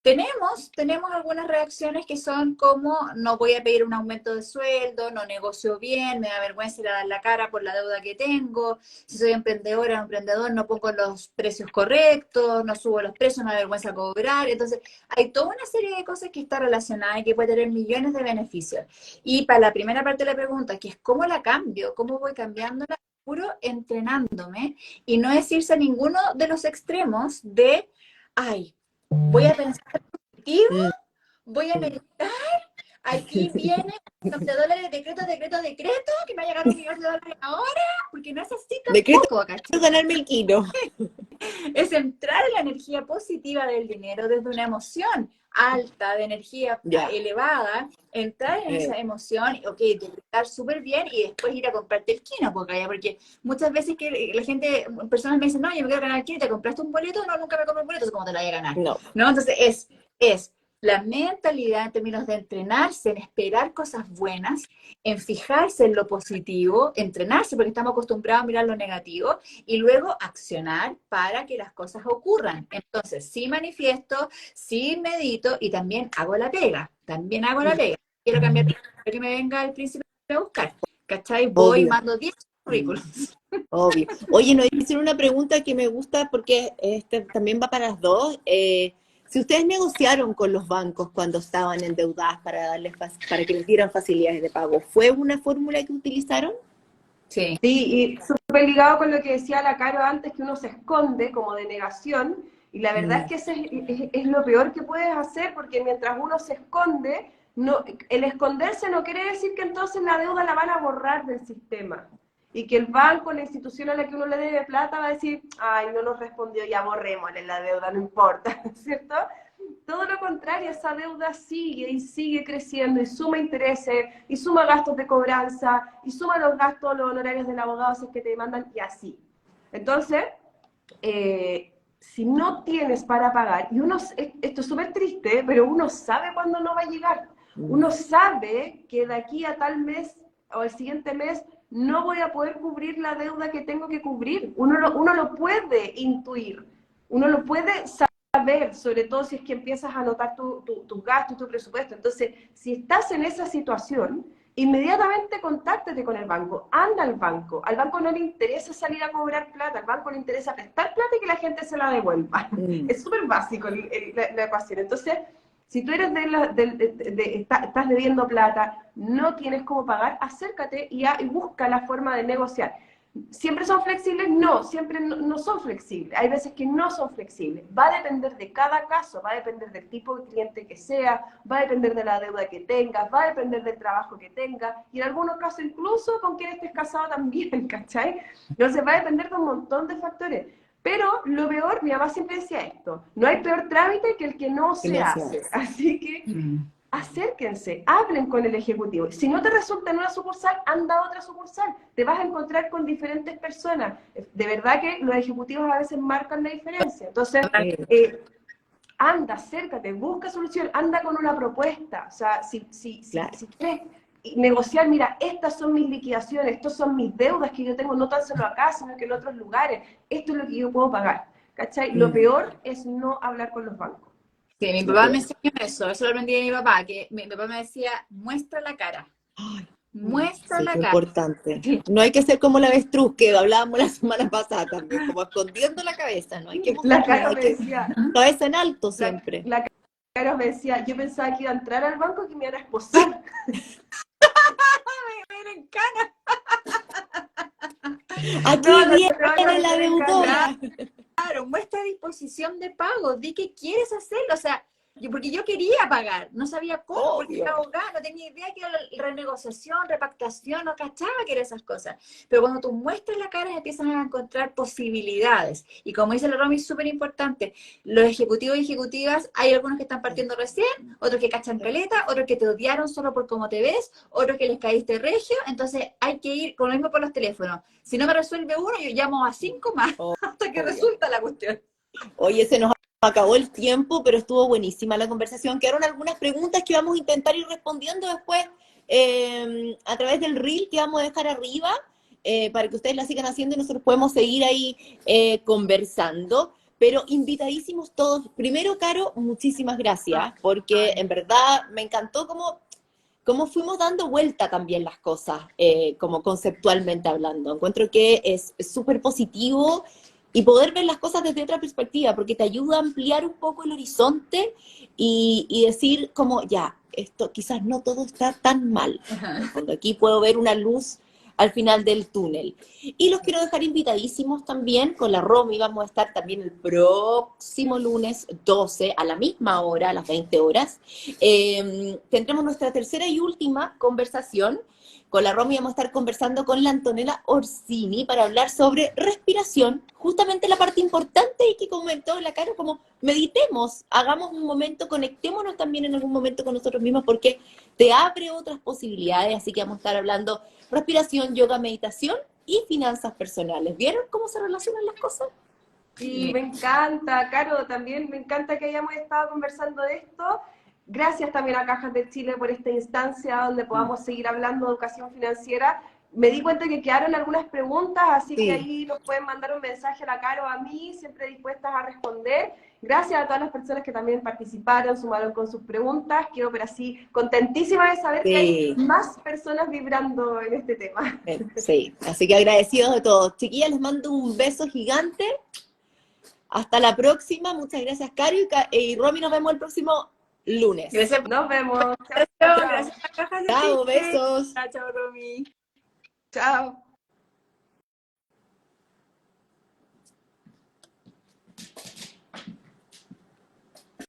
tenemos algunas reacciones que son como: no voy a pedir un aumento de sueldo, no negocio bien, me da vergüenza ir a dar la cara por la deuda que tengo, si soy emprendedora o emprendedor no pongo los precios correctos, no subo los precios, me da vergüenza cobrar. Entonces hay toda una serie de cosas que está relacionada y que puede tener millones de beneficios. Y para la primera parte de la pregunta, que es ¿cómo la cambio? ¿Cómo voy cambiándola? Puro entrenándome, y no es irse a ninguno de los extremos de, ay, voy a pensar positivo, voy a meditar, aquí viene $1 millón de dólares, decreto, que me va a llegar $1 millón de dólares ahora, porque no es así tampoco, ¿cachai? Ganarme el kilo. Es entrar en la energía positiva del dinero desde una emoción alta, de energía elevada, entrar en esa emoción, ok, estar súper bien y después ir a comprarte el kino, porque muchas veces que la gente, personas me dicen, no, yo me quiero ganar el kino, ¿te compraste un boleto? No, nunca me compré un boleto, ¿cómo te lo voy a ganar? No. Entonces es la mentalidad en términos de entrenarse, en esperar cosas buenas, en fijarse en lo positivo, entrenarse porque estamos acostumbrados a mirar lo negativo y luego accionar para que las cosas ocurran. Entonces, sí manifiesto, sí medito y también hago la pega. Quiero cambiar que me venga el príncipe a buscar. ¿Cachai? Voy, mando 10 currículums. Obvio. Oye, nos hicieron una pregunta que me gusta porque también va para las dos. Si ustedes negociaron con los bancos cuando estaban endeudadas para que les dieran facilidades de pago, ¿fue una fórmula que utilizaron? Sí. Sí, y súper ligado con lo que decía la Caro antes, que uno se esconde como de negación, y la verdad es que ese es lo peor que puedes hacer, porque mientras uno se esconde, el esconderse no quiere decir que entonces la deuda la van a borrar del sistema. Y que el banco, la institución a la que uno le debe plata va a decir, ay, no nos respondió, ya borrémosle la deuda, no importa, ¿cierto? Todo lo contrario, esa deuda sigue y sigue creciendo y suma intereses, y suma gastos de cobranza, y suma los gastos, los honorarios del abogado si es que te demandan, y así. Entonces, si no tienes para pagar, y esto es súper triste, pero uno sabe cuándo no va a llegar. Uno sabe que de aquí a tal mes o el siguiente mes no voy a poder cubrir la deuda que tengo que cubrir. Uno lo puede intuir, uno lo puede saber, sobre todo si es que empiezas a anotar tus gastos, tu presupuesto. Entonces, si estás en esa situación, inmediatamente contáctate con el banco, anda al banco no le interesa salir a cobrar plata, al banco le interesa prestar plata y que la gente se la devuelva. Es súper básico la ecuación. Entonces, si tú eres estás debiendo plata, no tienes cómo pagar, acércate y busca la forma de negociar. ¿Siempre son flexibles? No, siempre no son flexibles. Hay veces que no son flexibles. Va a depender de cada caso, va a depender del tipo de cliente que sea, va a depender de la deuda que tengas, va a depender del trabajo que tengas, y en algunos casos incluso con quien estés casado también, ¿cachai? Entonces va a depender de un montón de factores. Pero lo peor, mi mamá siempre decía esto, no hay peor trámite que el que no se hace. Así que acérquense, hablen con el ejecutivo. Si no te resulta en una sucursal, anda a otra sucursal. Te vas a encontrar con diferentes personas. De verdad que los ejecutivos a veces marcan la diferencia. Entonces, anda, acércate, busca solución, anda con una propuesta. O sea, si quieres negociar, mira, estas son mis liquidaciones, estos son mis deudas que yo tengo, no tan solo acá, sino que en otros lugares. Esto es lo que yo puedo pagar. ¿Cachai? Lo peor es no hablar con los bancos. Sí, mi papá me enseñó eso lo aprendí de mi papá, que mi papá me decía, muestra la cara. Muestra Sí, la qué cara. importante. No hay que ser como la avestruz que hablábamos la semana pasada también, como escondiendo la cabeza, no hay que La mostrar, cara hay me que decía, cabeza en alto siempre. la cara me decía, yo pensaba que iba a entrar al banco y que me iban a esposar. Me encanta. Aquí No, no, viene la me encanta. deudora. Claro, muestra disposición de pago, di que quieres hacerlo, o sea, porque yo quería pagar, no sabía cómo, porque Obvio. era abogada, no tenía idea que era la renegociación, repactación, no cachaba que eran esas cosas. Pero cuando tú muestras la cara, empiezan a encontrar posibilidades. Y como dice la Romy, es súper importante, los ejecutivos y ejecutivas, hay algunos que están partiendo recién, otros que cachan caleta, otros que te odiaron solo por cómo te ves, otros que les caíste regio, entonces hay que ir con lo mismo por los teléfonos. Si no me resuelve uno, yo llamo a 5 más, hasta que Obvio. resulta la cuestión. Oye, se nos acabó el tiempo, pero estuvo buenísima la conversación. Quedaron algunas preguntas que vamos a intentar ir respondiendo después a través del reel que vamos a dejar arriba para que ustedes la sigan haciendo y nosotros podemos seguir ahí conversando. Pero invitadísimos todos. Primero, Caro, muchísimas gracias, porque en verdad me encantó cómo fuimos dando vuelta también las cosas, como conceptualmente hablando. Encuentro que es súper positivo y poder ver las cosas desde otra perspectiva, porque te ayuda a ampliar un poco el horizonte y decir como, ya, esto quizás no todo está tan mal. Cuando aquí puedo ver una luz al final del túnel. Y los quiero dejar invitadísimos también, con la Romy vamos a estar también el próximo lunes 12 a la misma hora, a las 20 horas. Tendremos nuestra tercera y última conversación. Con la Romy vamos a estar conversando con la Antonella Orsini para hablar sobre respiración, justamente la parte importante y que comentó la Caro, como meditemos, hagamos un momento, conectémonos también en algún momento con nosotros mismos porque te abre otras posibilidades, así que vamos a estar hablando respiración, yoga, meditación y finanzas personales. ¿Vieron cómo se relacionan las cosas? Sí, me encanta, Caro, también me encanta que hayamos estado conversando de esto. Gracias también a Cajas de Chile por esta instancia donde podamos seguir hablando de educación financiera. Me di cuenta que quedaron algunas preguntas, así que ahí nos pueden mandar un mensaje a la Caro o a mí, siempre dispuestas a responder. Gracias a todas las personas que también participaron, sumaron con sus preguntas. Quedo pero así contentísima de saber que hay más personas vibrando en este tema. Sí, así que agradecidos de todos. Chiquillas, les mando un beso gigante. Hasta la próxima. Muchas gracias, Caro y Romy. Nos vemos el próximo lunes. Gracias. Nos vemos. Gracias a Cajas de Chao, Chile. besos. Chao, Romy. Chao.